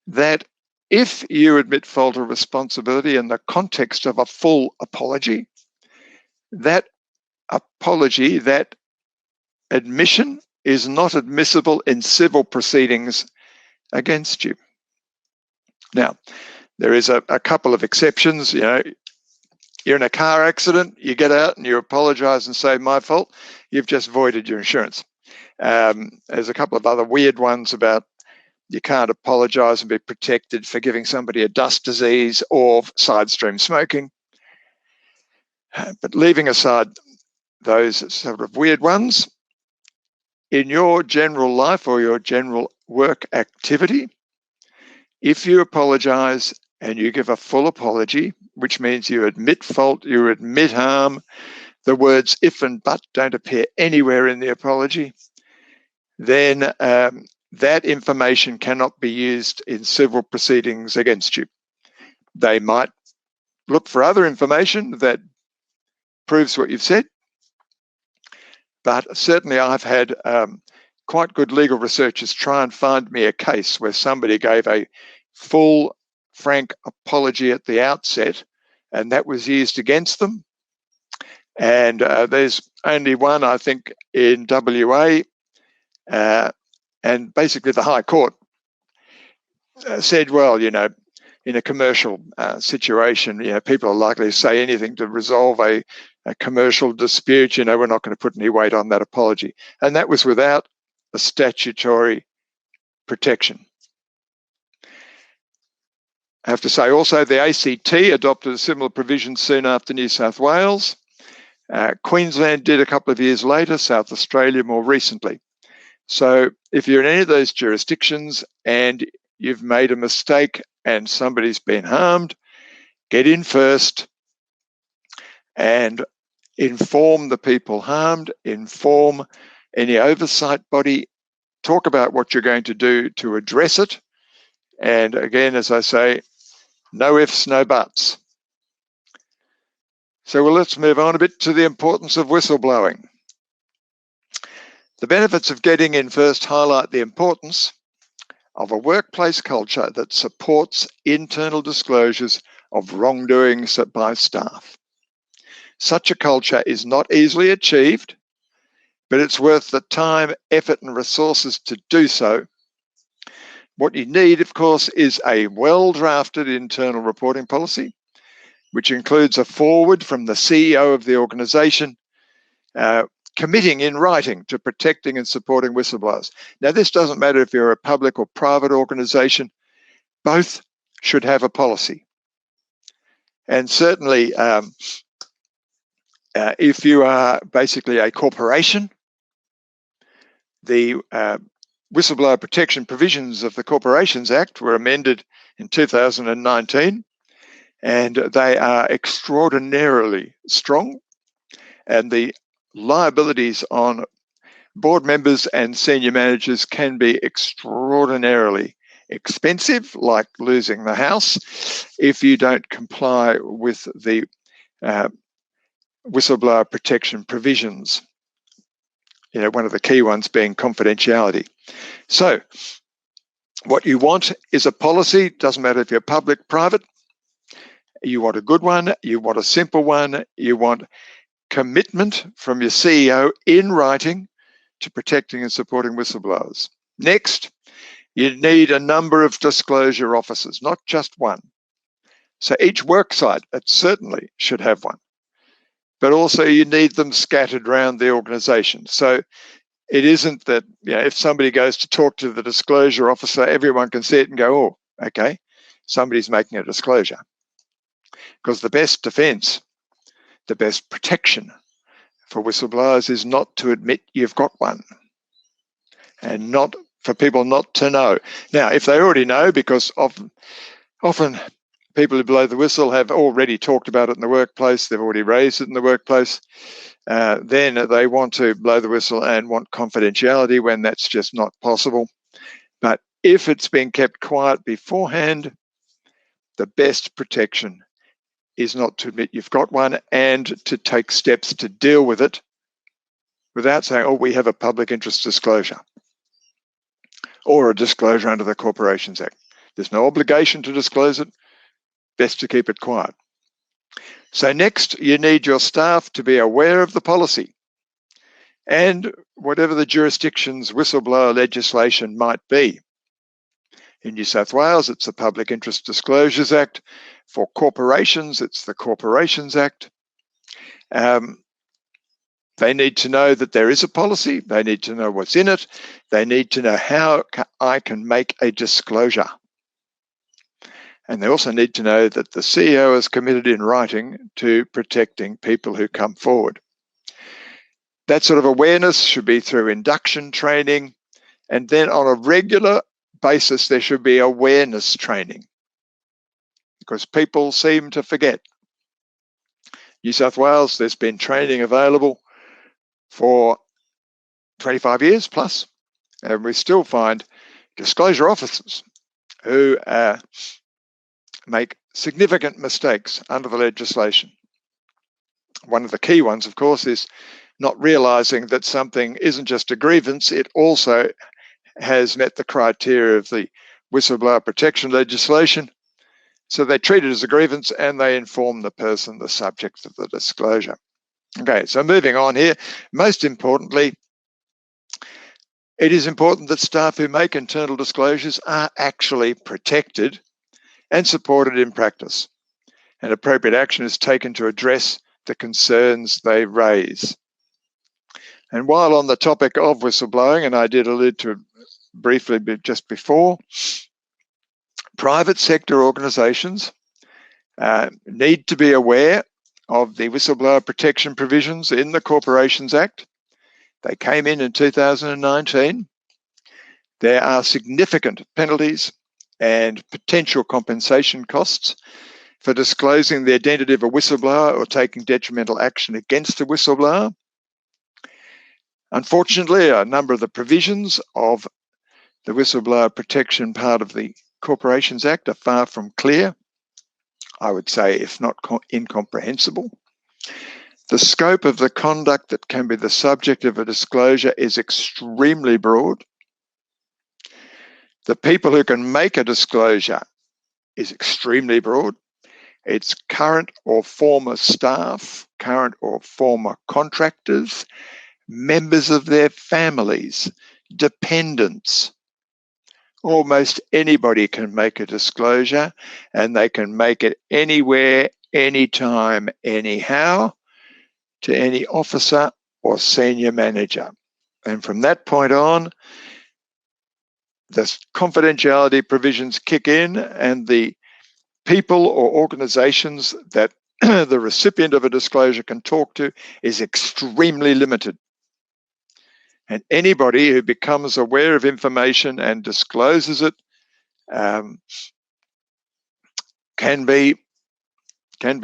that if you admit fault or responsibility in the context of a full apology, that apology, that admission is not admissible in civil proceedings against you. Now, there is a couple of exceptions. You know, you're in a car accident, you get out and you apologise and say, my fault, you've just voided your insurance. There's a couple of other weird ones about you can't apologise and be protected for giving somebody a dust disease or side stream smoking. But leaving aside those sort of weird ones, in your general life or your general work activity, if you apologise and you give a full apology, which means you admit fault, you admit harm, the words if and but don't appear anywhere in the apology, then that information cannot be used in civil proceedings against you. They might look for other information that proves what you've said, but certainly I've had quite good legal researchers try and find me a case where somebody gave a full, frank apology at the outset, and that was used against them. And there's only one, I think, in WA, and basically the High Court said, well, you know, in a commercial situation, you know, people are likely to say anything to resolve a commercial dispute. You know, we're not going to put any weight on that apology. And that was without a statutory protection. I have to say also the ACT adopted a similar provision soon after New South Wales. Queensland did a couple of years later, South Australia more recently. So if you're in any of those jurisdictions and you've made a mistake and somebody's been harmed, get in first and inform the people harmed, inform any oversight body, talk about what you're going to do to address it. And again, as I say, no ifs, no buts. So let's move on a bit to the importance of whistleblowing. The benefits of getting in first highlight the importance of a workplace culture that supports internal disclosures of wrongdoings by staff. Such a culture is not easily achieved, but it's worth the time, effort, and resources to do so. What you need, of course, is a well-drafted internal reporting policy, which includes a foreword from the CEO of the organisation, committing in writing to protecting and supporting whistleblowers. Now, this doesn't matter if you're a public or private organisation. Both should have a policy. And certainly, if you are basically a corporation, the whistleblower protection provisions of the Corporations Act were amended in 2019, and they are extraordinarily strong. And the liabilities on board members and senior managers can be extraordinarily expensive, like losing the house, if you don't comply with the whistleblower protection provisions. You know, one of the key ones being confidentiality. So what you want is a policy. Doesn't matter if you're public, private. You want a good one. You want a simple one. You want commitment from your CEO in writing to protecting and supporting whistleblowers. Next, you need a number of disclosure officers, not just one. So each worksite, it certainly should have one. But also you need them scattered around the organisation. So it isn't that, you know, if somebody goes to talk to the disclosure officer, everyone can see it and go, oh, okay, somebody's making a disclosure. Because the best defence, the best protection for whistleblowers is not to admit you've got one, and not for people not to know. Now, if they already know, because often people who blow the whistle have already talked about it in the workplace, they've already raised it in the workplace, then they want to blow the whistle and want confidentiality when that's just not possible. But if it's been kept quiet beforehand, the best protection is not to admit you've got one and to take steps to deal with it without saying, oh, we have a public interest disclosure or a disclosure under the Corporations Act. There's no obligation to disclose it. Best to keep it quiet. So next, you need your staff to be aware of the policy and whatever the jurisdiction's whistleblower legislation might be. In New South Wales, it's the Public Interest Disclosures Act. For corporations, it's the Corporations Act. They need to know that there is a policy. They need to know what's in it. They need to know how I can make a disclosure. And they also need to know that the CEO is committed in writing to protecting people who come forward. That sort of awareness should be through induction training, and then on a regular basis there should be awareness training, because people seem to forget. New South Wales, there's been training available for 25 years plus, and we still find disclosure officers who make significant mistakes under the legislation. One of the key ones, of course, is not realising that something isn't just a grievance, it also has met the criteria of the whistleblower protection legislation. So they treat it as a grievance and they inform the person, the subject of the disclosure. Okay, so moving on here, most importantly, it is important that staff who make internal disclosures are actually protected and supported in practice, and appropriate action is taken to address the concerns they raise. And while on the topic of whistleblowing, and I did allude to it briefly just before, private sector organisations need to be aware of the whistleblower protection provisions in the Corporations Act. They came in 2019. There are significant penalties and potential compensation costs for disclosing the identity of a whistleblower or taking detrimental action against a whistleblower. Unfortunately, a number of the provisions of the whistleblower protection part of the Corporations Act are far from clear, I would say, if not incomprehensible. The scope of the conduct that can be the subject of a disclosure is extremely broad. The people who can make a disclosure is extremely broad. It's current or former staff, current or former contractors, members of their families, dependents. Almost anybody can make a disclosure, and they can make it anywhere, anytime, anyhow, to any officer or senior manager. And from that point on, the confidentiality provisions kick in, and the people or organisations that the recipient of a disclosure can talk to is extremely limited. And anybody who becomes aware of information and discloses it can be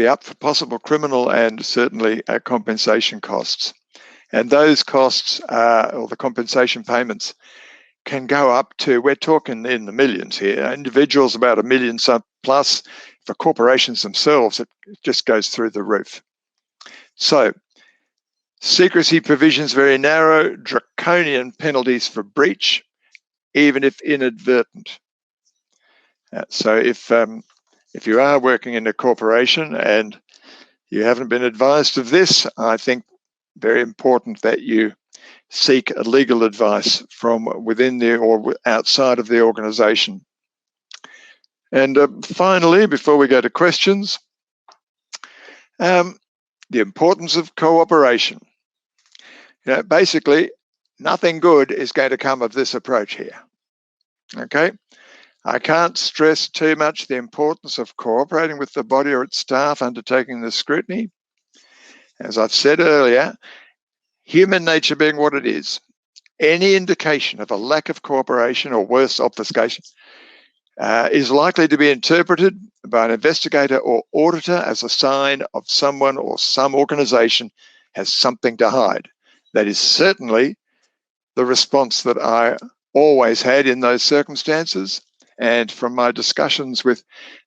up for possible criminal and certainly compensation costs. And those costs, or the compensation payments, can go up to, we're talking in the millions here, individuals about $1 million plus. For corporations themselves, it just goes through the roof. So, secrecy provisions very narrow, draconian penalties for breach, even if inadvertent. So if you are working in a corporation and you haven't been advised of this, I think very important that you seek legal advice from within the or outside of the organisation. And finally, before we go to questions, the importance of cooperation. You know, basically, nothing good is going to come of this approach here. Okay? I can't stress too much the importance of cooperating with the body or its staff undertaking the scrutiny. As I've said earlier, human nature being what it is, any indication of a lack of cooperation or worse, obfuscation, is likely to be interpreted by an investigator or auditor as a sign of someone or some organisation has something to hide. That is certainly the response that I always had in those circumstances. And from my discussions with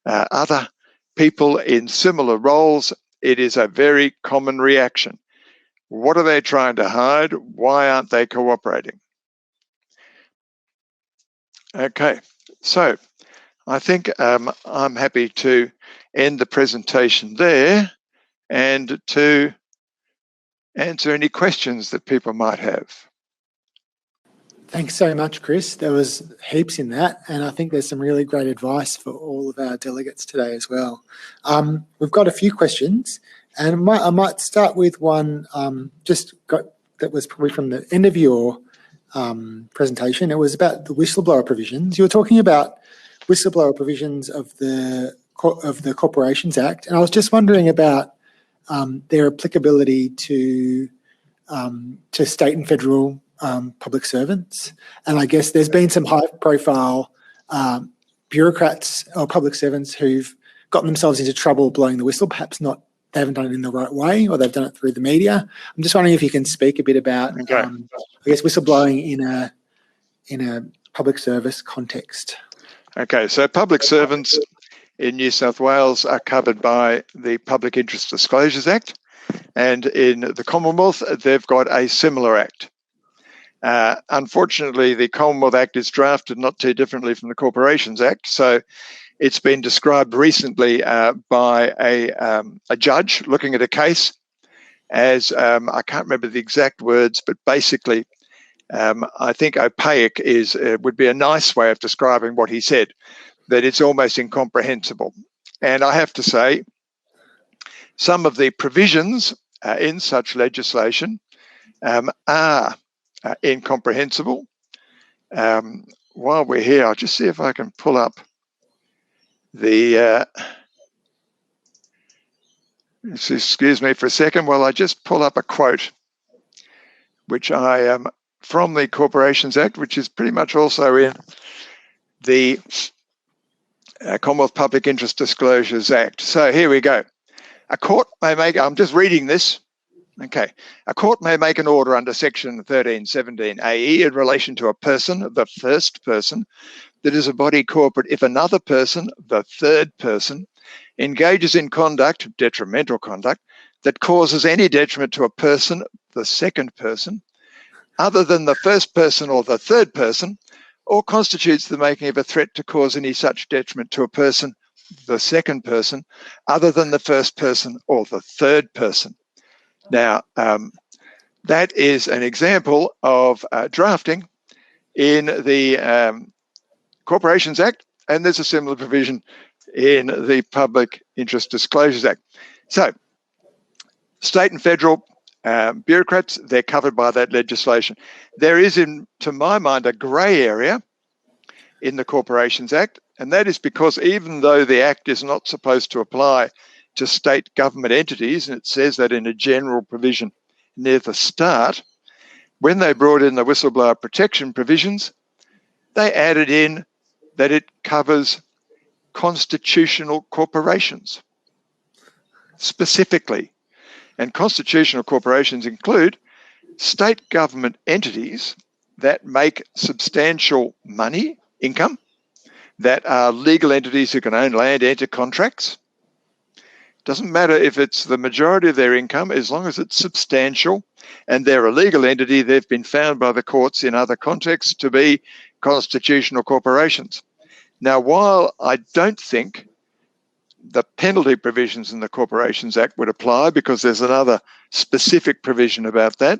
other people in similar roles, it is a very common reaction. What are they trying to hide? Why aren't they cooperating? Okay, so I think I'm happy to end the presentation there and to answer any questions that people might have. Thanks so much, Chris. There was heaps in that, and I think there's some really great advice for all of our delegates today as well. We've got a few questions, and I might start with one that was probably from the end of your presentation. It was about the whistleblower provisions. You were talking about whistleblower provisions of the Corporations Act, and I was just wondering about their applicability to state and federal public servants. And I guess there's been some high-profile bureaucrats or public servants who've gotten themselves into trouble blowing the whistle, perhaps they haven't done it in the right way, or they've done it through the media. I'm just wondering if you can speak a bit about, I guess, whistleblowing in a public service context. Okay, so public servants in New South Wales are covered by the Public Interest Disclosures Act, and in the Commonwealth, they've got a similar act. Unfortunately, the Commonwealth Act is drafted not too differently from the Corporations Act, so it's been described recently by a judge looking at a case as, I can't remember the exact words, but basically I think opaque would be a nice way of describing what he said, that it's almost incomprehensible. And I have to say, some of the provisions in such legislation are incomprehensible. While we're here, I'll just see if I can pull up the excuse me for a second while I just pull up a quote which I am from the Corporations Act, which is pretty much also in the Commonwealth Public Interest Disclosures Act. So here we go. A court may make, I'm just reading this. Okay. A court may make an order under section 1317 AE in relation to a person, the first person, that is a body corporate if another person, the third person, engages in conduct, detrimental conduct, that causes any detriment to a person, the second person, other than the first person or the third person, or constitutes the making of a threat to cause any such detriment to a person, the second person, other than the first person or the third person. Now, that is an example of drafting in the Corporations Act, and there's a similar provision in the Public Interest Disclosures Act. So, state and federal bureaucrats, they're covered by that legislation. There is, to my mind, a grey area in the Corporations Act, and that is because even though the Act is not supposed to apply to state government entities, and it says that in a general provision near the start, when they brought in the whistleblower protection provisions, they added in that it covers constitutional corporations specifically. And constitutional corporations include state government entities that make substantial money, income, that are legal entities who can own land, enter contracts. Doesn't matter if it's the majority of their income, as long as it's substantial and they're a legal entity, they've been found by the courts in other contexts to be constitutional corporations. Now, while I don't think the penalty provisions in the Corporations Act would apply because there's another specific provision about that,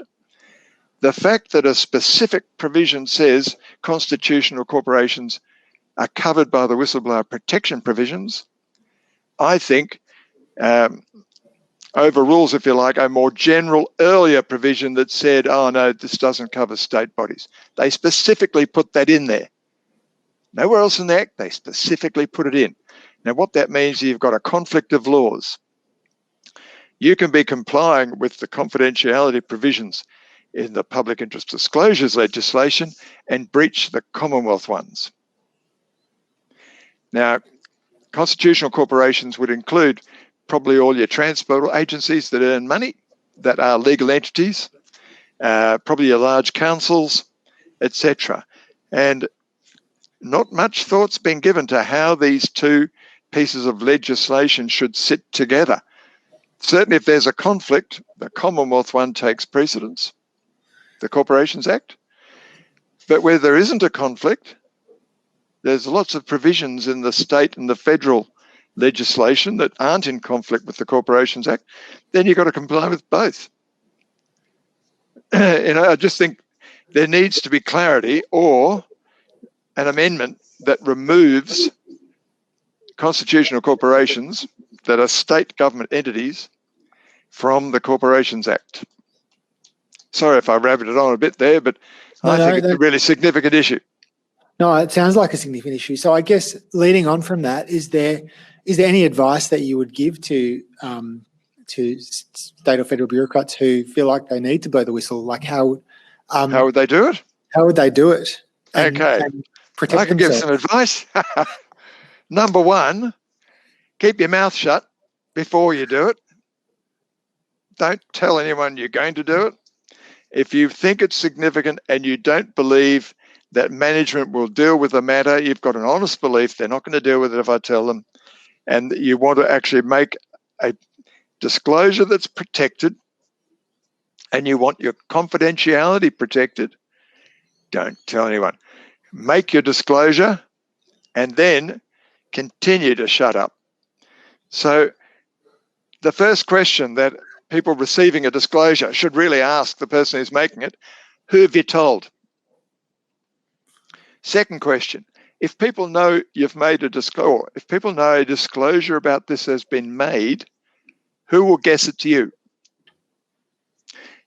the fact that a specific provision says constitutional corporations are covered by the whistleblower protection provisions, I think overrules, if you like, a more general earlier provision that said, oh no, this doesn't cover state bodies. They specifically put that in there. Nowhere else in the Act, they specifically put it in. Now, what that means is you've got a conflict of laws. You can be complying with the confidentiality provisions in the public interest disclosures legislation and breach the Commonwealth ones. Now, constitutional corporations would include probably all your transport agencies that earn money, that are legal entities, probably your large councils, etc. And not much thought's been given to how these two pieces of legislation should sit together. Certainly if there's a conflict, the Commonwealth one takes precedence, the Corporations Act. But where there isn't a conflict, there's lots of provisions in the state and the federal legislation that aren't in conflict with the Corporations Act. Then you've got to comply with both. I just think there needs to be clarity or an amendment that removes constitutional corporations that are state government entities from the Corporations Act. Sorry if I rabbited on a bit there, but I think it's a really significant issue. No, it sounds like a significant issue. So I guess leading on from that, is there any advice that you would give to state or federal bureaucrats who feel like they need to blow the whistle? Like how would they do it? How would they do it? And protect I can give some advice. Number one, keep your mouth shut before you do it. Don't tell anyone you're going to do it. If you think it's significant and you don't believe that management will deal with the matter, you've got an honest belief they're not going to deal with it if I tell them, and you want to actually make a disclosure that's protected and you want your confidentiality protected, don't tell anyone. Make your disclosure and then continue to shut up. So the first question that people receiving a disclosure should really ask the person who's making it, who have you told? Second question, if people know you've made a disclosure, if people know a disclosure about this has been made, who will guess it to you?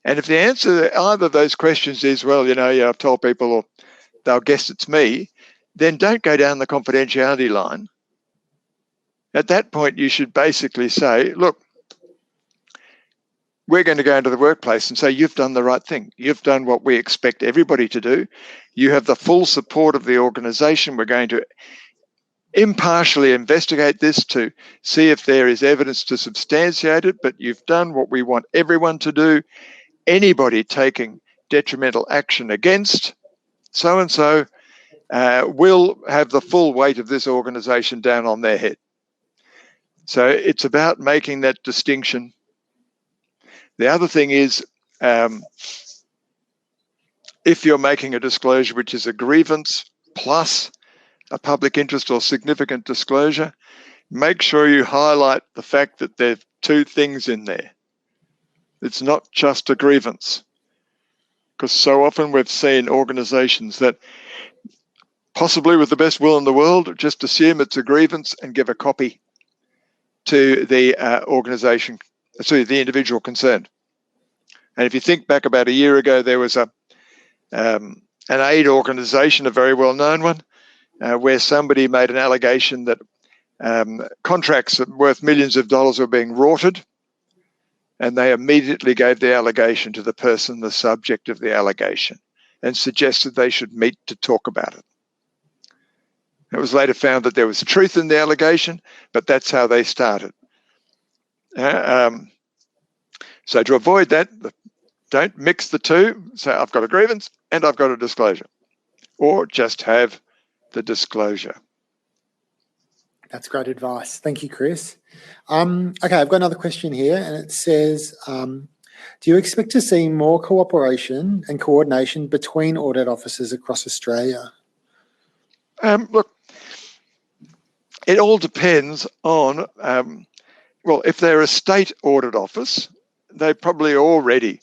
And if the answer to either of those questions is, well, I've told people or they'll guess it's me, then don't go down the confidentiality line. At that point, you should basically say, look, we're going to go into the workplace and say, you've done the right thing. You've done what we expect everybody to do. You have the full support of the organisation. We're going to impartially investigate this to see if there is evidence to substantiate it, but you've done what we want everyone to do. Anybody taking detrimental action against so-and-so will have the full weight of this organisation down on their head. So it's about making that distinction. The other thing is, if you're making a disclosure which is a grievance plus a public interest or significant disclosure, make sure you highlight the fact that there are two things in there. It's not just a grievance, because so often we've seen organisations that possibly with the best will in the world just assume it's a grievance and give a copy to the organisation, to the individual concerned. And if you think back about a year ago, there was an aid organisation, a very well-known one, where somebody made an allegation that contracts worth millions of dollars were being rorted, and they immediately gave the allegation to the person, the subject of the allegation, and suggested they should meet to talk about it. It was later found that there was truth in the allegation, but that's how they started. So to avoid that, don't mix the two. Say, I've got a grievance and I've got a disclosure, or just have the disclosure. That's great advice. Thank you, Chris. Okay, I've got another question here, and it says, do you expect to see more cooperation and coordination between audit officers across Australia? Look, it all depends on, well, if they're a state audit office, they probably already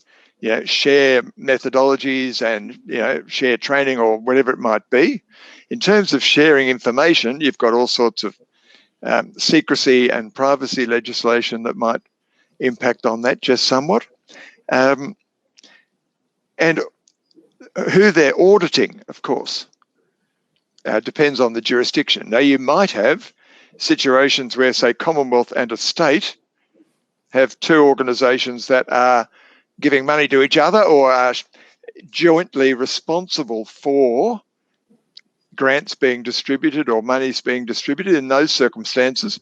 share methodologies and share training or whatever it might be. In terms of sharing information, you've got all sorts of secrecy and privacy legislation that might impact on that just somewhat. And who they're auditing, of course, depends on the jurisdiction. Now, you might have situations where, say, Commonwealth and a state have two organisations that are giving money to each other or are jointly responsible for grants being distributed or monies being distributed. In those circumstances,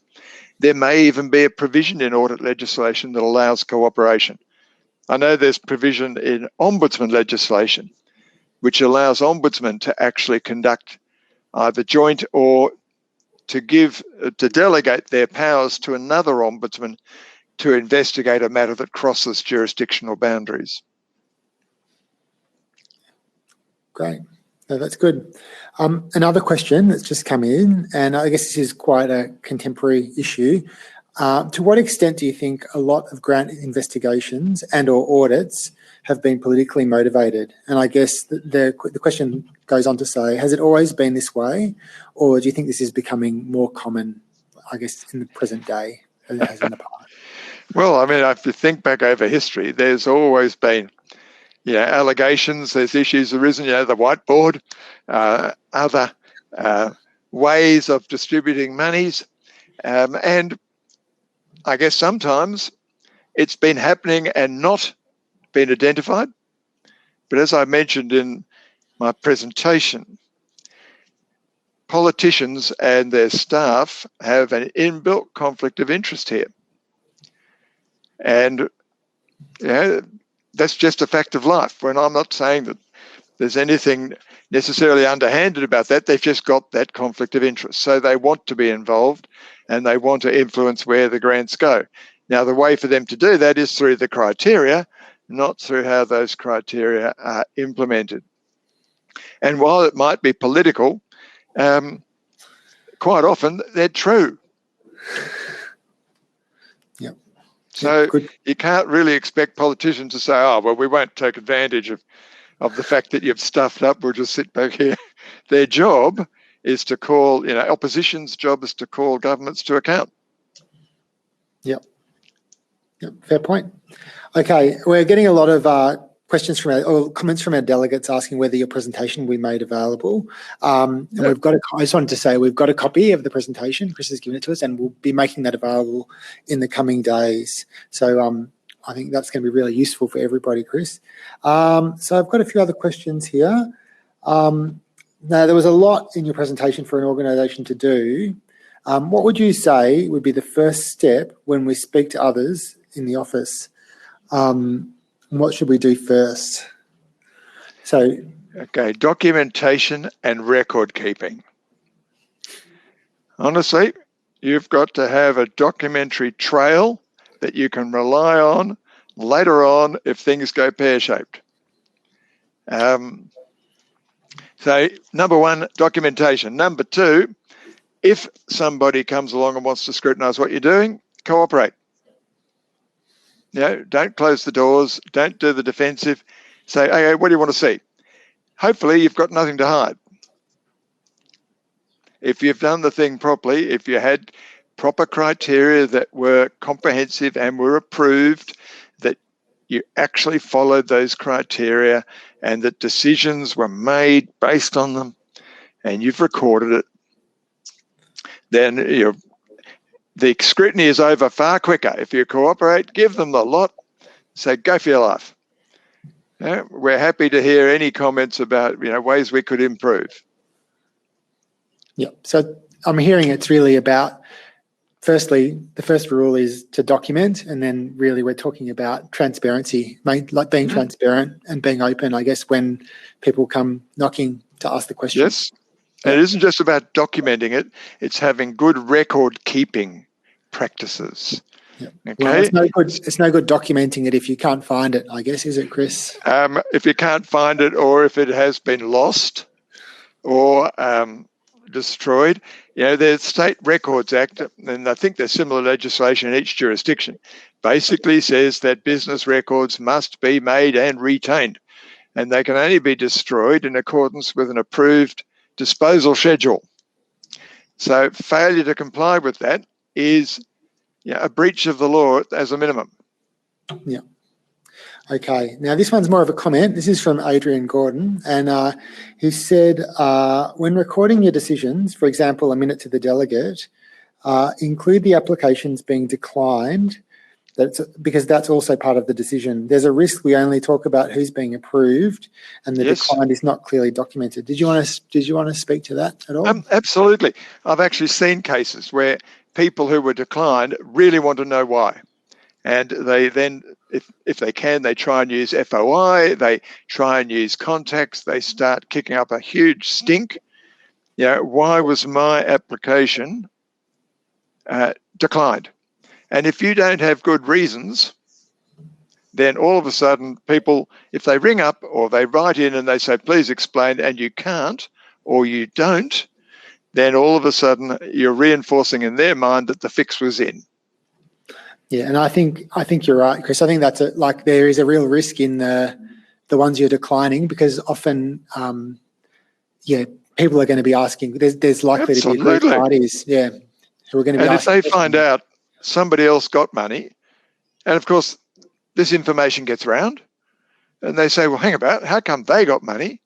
there may even be a provision in audit legislation that allows cooperation. I know there's provision in ombudsman legislation which allows ombudsmen to actually conduct either joint or to delegate their powers to another ombudsman to investigate a matter that crosses jurisdictional boundaries. Great. No, that's good. Another question that's just come in, and I guess this is quite a contemporary issue. To what extent do you think a lot of grant investigations and or audits have been politically motivated? And I guess the question goes on to say, has it always been this way, or do you think this is becoming more common, I guess, in the present day than it has in the past? Well, I mean, if you think back over history, there's always been, allegations, there's issues arisen, the whiteboard, other ways of distributing monies. And I guess sometimes it's been happening and not been identified. But as I mentioned in my presentation, politicians and their staff have an inbuilt conflict of interest here. And that's just a fact of life. When I'm not saying that there's anything necessarily underhanded about that, they've just got that conflict of interest. So they want to be involved and they want to influence where the grants go. Now, the way for them to do that is through the criteria, not through how those criteria are implemented. And while it might be political, quite often they're true. Yep. So you can't really expect politicians to say, oh, well, we won't take advantage of the fact that you've stuffed up, we'll just sit back here. Their job is to call, opposition's job is to call governments to account. Yep, fair point. Okay, we're getting a lot of questions or comments from our delegates asking whether your presentation will be made available. And I just wanted to say we've got a copy of the presentation. Chris has given it to us, and we'll be making that available in the coming days. So I think that's going to be really useful for everybody, Chris. So I've got a few other questions here. Now, there was a lot in your presentation for an organisation to do. What would you say would be the first step when we speak to others in the office? What should we do first? Okay, documentation and record keeping. Honestly, you've got to have a documentary trail that you can rely on later on if things go pear-shaped. So, number one, documentation. Number two, if somebody comes along and wants to scrutinise what you're doing, cooperate. Don't close the doors. Don't do the defensive. Say, hey, what do you want to see? Hopefully, you've got nothing to hide. If you've done the thing properly, if you had proper criteria that were comprehensive and were approved, that you actually followed those criteria and that decisions were made based on them, and you've recorded it, then the scrutiny is over far quicker. If you cooperate, give them the lot, say, go for your life. We're happy to hear any comments about ways we could improve. Yeah, so I'm hearing it's really about, firstly, the first rule is to document, and then really we're talking about transparency, like being transparent and being open, I guess, when people come knocking to ask the question. Yes, and it isn't just about documenting it, it's having good record keeping practices. Yeah. Okay. Well, it's no good documenting it if you can't find it, I guess, is it, Chris? If you can't find it, or if it has been lost or destroyed, the State Records Act, and I think there's similar legislation in each jurisdiction, basically says that business records must be made and retained, and they can only be destroyed in accordance with an approved disposal schedule. So failure to comply with that is a breach of the law as a minimum. Yeah. Okay. Now, this one's more of a comment. This is from Adrian Gordon, and he said, when recording your decisions, for example, a minute to the delegate, include the applications being declined, because that's also part of the decision. There's a risk we only talk about who's being approved, and the decline is not clearly documented. Did you want to speak to that at all? Absolutely. I've actually seen cases where people who were declined really want to know why. And they then, if they can, they try and use FOI, they try and use contacts, they start kicking up a huge stink. Why was my application declined? And if you don't have good reasons, then all of a sudden people, if they ring up or they write in and they say, please explain, and you can't or you don't, then all of a sudden you're reinforcing in their mind that the fix was in. Yeah, and I think you're right, Chris. I think that's there is a real risk in the ones you're declining, because often, people are going to be asking. There's likely to be third parties, who are going to be. And if they find out somebody else got money, and of course this information gets around, and they say, well, hang about, how come they got money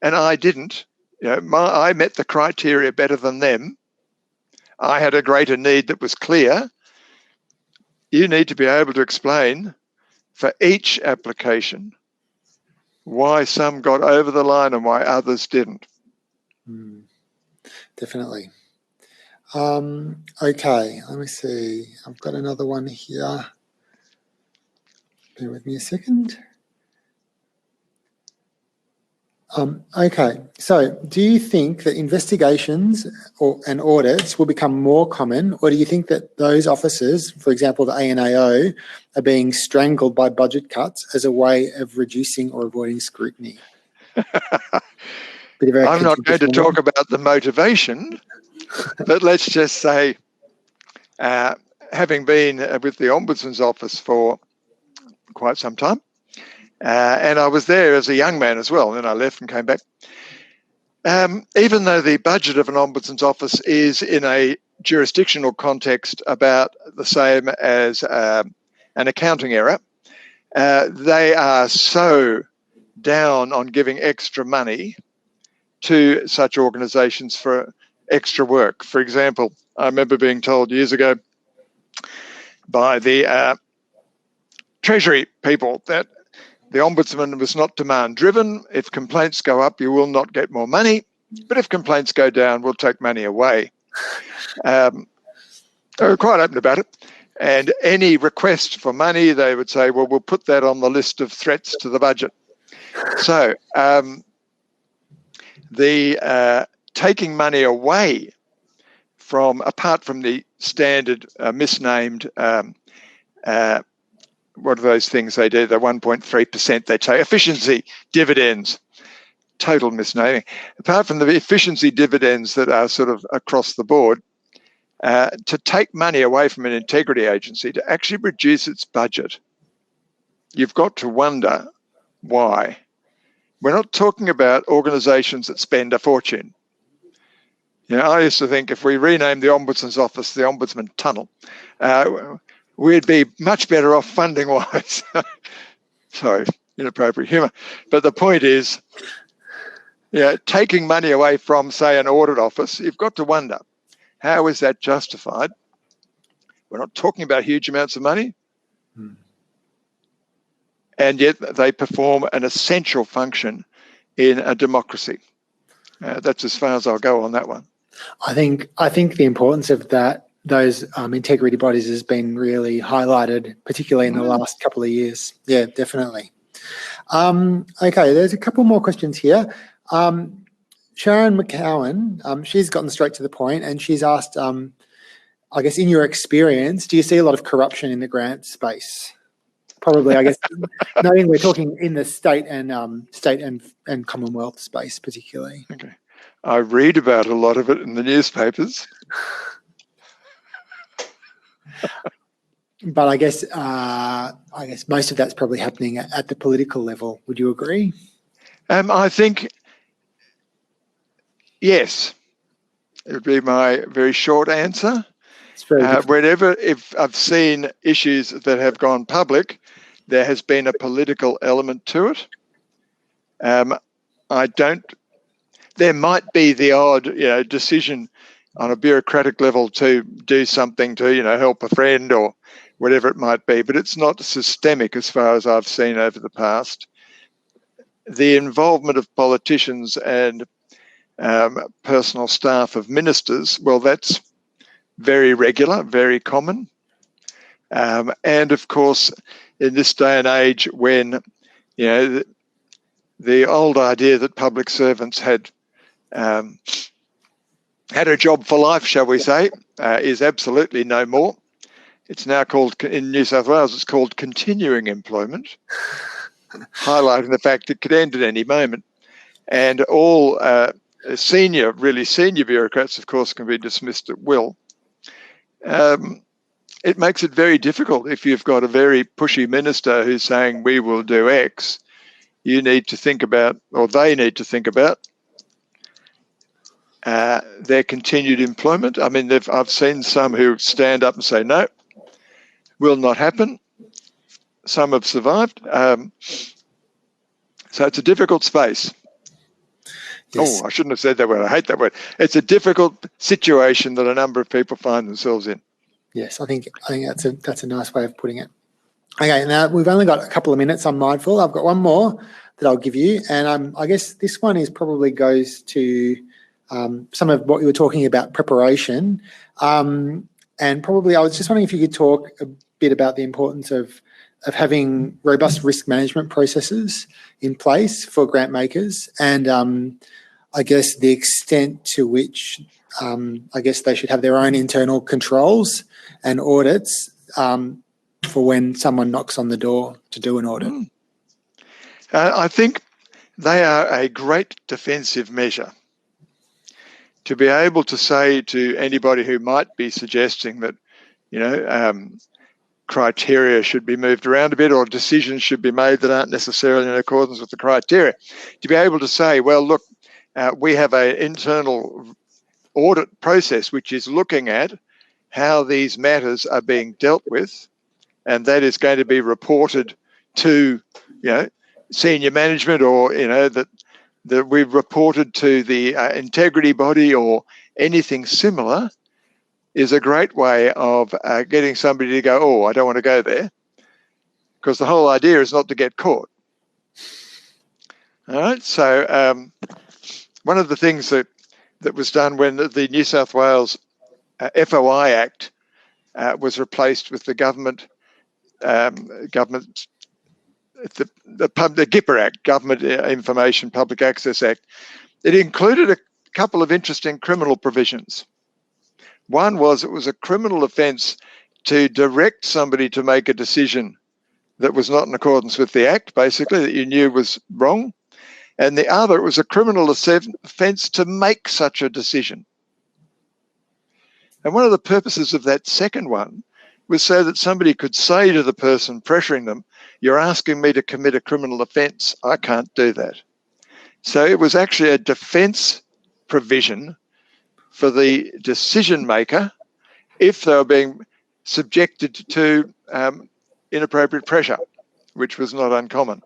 and I didn't? I met the criteria better than them. I had a greater need that was clear. You need to be able to explain for each application why some got over the line and why others didn't. Definitely. Okay, let me see. I've got another one here. Bear with me a second. Okay, so do you think that investigations and audits will become more common, or do you think that those officers, for example, the ANAO, are being strangled by budget cuts as a way of reducing or avoiding scrutiny? I'm not going to talk about the motivation, but let's just say, having been with the Ombudsman's office for quite some time, and I was there as a young man as well, and then I left and came back. Even though the budget of an Ombudsman's office is in a jurisdictional context about the same as an accounting error, they are so down on giving extra money to such organisations for extra work. For example, I remember being told years ago by the Treasury people that the Ombudsman was not demand-driven. If complaints go up, you will not get more money. But if complaints go down, we'll take money away. They were quite open about it. And any request for money, they would say, well, we'll put that on the list of threats to the budget. So the taking money away from, apart from the standard misnamed what are those things they do? The 1.3% they take, efficiency dividends, total misnaming. Apart from the efficiency dividends that are sort of across the board, to take money away from an integrity agency to actually reduce its budget, you've got to wonder why. We're not talking about organisations that spend a fortune. I used to think if we renamed the Ombudsman's office the Ombudsman Tunnel, we'd be much better off funding-wise. Sorry, inappropriate humour. But the point is, taking money away from, say, an audit office, you've got to wonder, how is that justified? We're not talking about huge amounts of money. And yet they perform an essential function in a democracy. That's as far as I'll go on that one. I think the importance of those integrity bodies has been really highlighted, particularly in the last couple of years. Yeah, definitely. Okay, there's a couple more questions here. Sharon McCowan, she's gotten straight to the point, and she's asked, I guess, in your experience, do you see a lot of corruption in the grant space? Probably, I guess, knowing we're talking in the state and Commonwealth space particularly. Okay, I read about a lot of it in the newspapers. But I guess most of that's probably happening at the political level. Would you agree? I think yes. It would be my very short answer. If I've seen issues that have gone public, there has been a political element to it. There might be the odd, decision on a bureaucratic level to do something to, help a friend or whatever it might be, but it's not systemic as far as I've seen over the past. The involvement of politicians and personal staff of ministers, well, that's very regular, very common. And of course, in this day and age when, you know, the old idea that public servants had a job for life, shall we say, is absolutely no more. It's now called, in New South Wales, it's called continuing employment, highlighting the fact it could end at any moment. And all really senior bureaucrats, of course, can be dismissed at will. It makes it very difficult if you've got a very pushy minister who's saying, we will do X. You need to think about, or they need to think about, their continued employment. I mean, I've seen some who stand up and say, no, will not happen. Some have survived. So it's a difficult space. Yes. Oh, I shouldn't have said that word. I hate that word. It's a difficult situation that a number of people find themselves in. Yes, I think that's a nice way of putting it. Okay, now we've only got a couple of minutes. I'm mindful. I've got one more that I'll give you, and I guess this one probably goes to some of what you were talking about, preparation, and probably I was just wondering if you could talk a bit about the importance of having robust risk management processes in place for grant makers, and I guess the extent to which I guess they should have their own internal controls and audits for when someone knocks on the door to do an audit. I think they are a great defensive measure. To be able to say to anybody who might be suggesting that, you know, criteria should be moved around a bit or decisions should be made that aren't necessarily in accordance with the criteria, to be able to say, well, look, we have an internal audit process which is looking at how these matters are being dealt with, and that is going to be reported to, you know, senior management, or, you know, that we've reported to the integrity body or anything similar, is a great way of getting somebody to go, oh, I don't want to go there, because the whole idea is not to get caught. All right, so one of the things that was done when the New South Wales FOI Act was replaced with the government the GIPA Act, Government Information Public Access Act, it included a couple of interesting criminal provisions. One was it was a criminal offence to direct somebody to make a decision that was not in accordance with the Act, basically, that you knew was wrong. And the other, it was a criminal offence to make such a decision. And one of the purposes of that second one was so that somebody could say to the person pressuring them, you're asking me to commit a criminal offence, I can't do that. So it was actually a defence provision for the decision maker if they were being subjected to inappropriate pressure, which was not uncommon.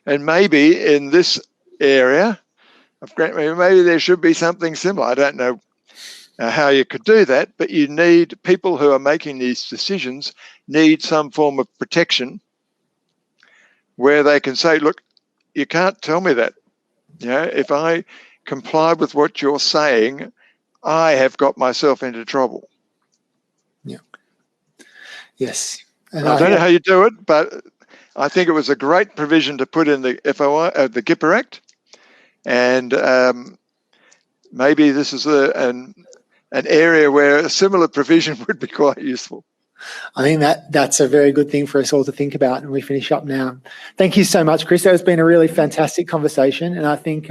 And maybe in this area of Grantmaking, maybe there should be something similar. I don't know how you could do that, but you need people who are making these decisions need some form of protection where they can say, look, you can't tell me that. You know, if I comply with what you're saying, I have got myself into trouble. Yeah. Yes. And I don't know how you do it, but I think it was a great provision to put in the FOI, the GIPA Act, and maybe this is an area where a similar provision would be quite useful. I think that's a very good thing for us all to think about, and we finish up now. Thank you so much, Chris. That has been a really fantastic conversation, and I think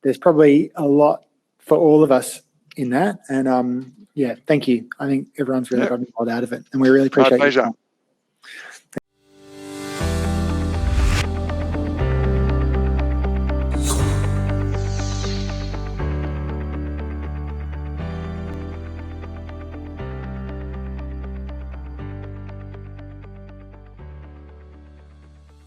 there's probably a lot for all of us in that. And yeah, thank you. I think everyone's really gotten a lot out of it, and we really appreciate it. My pleasure.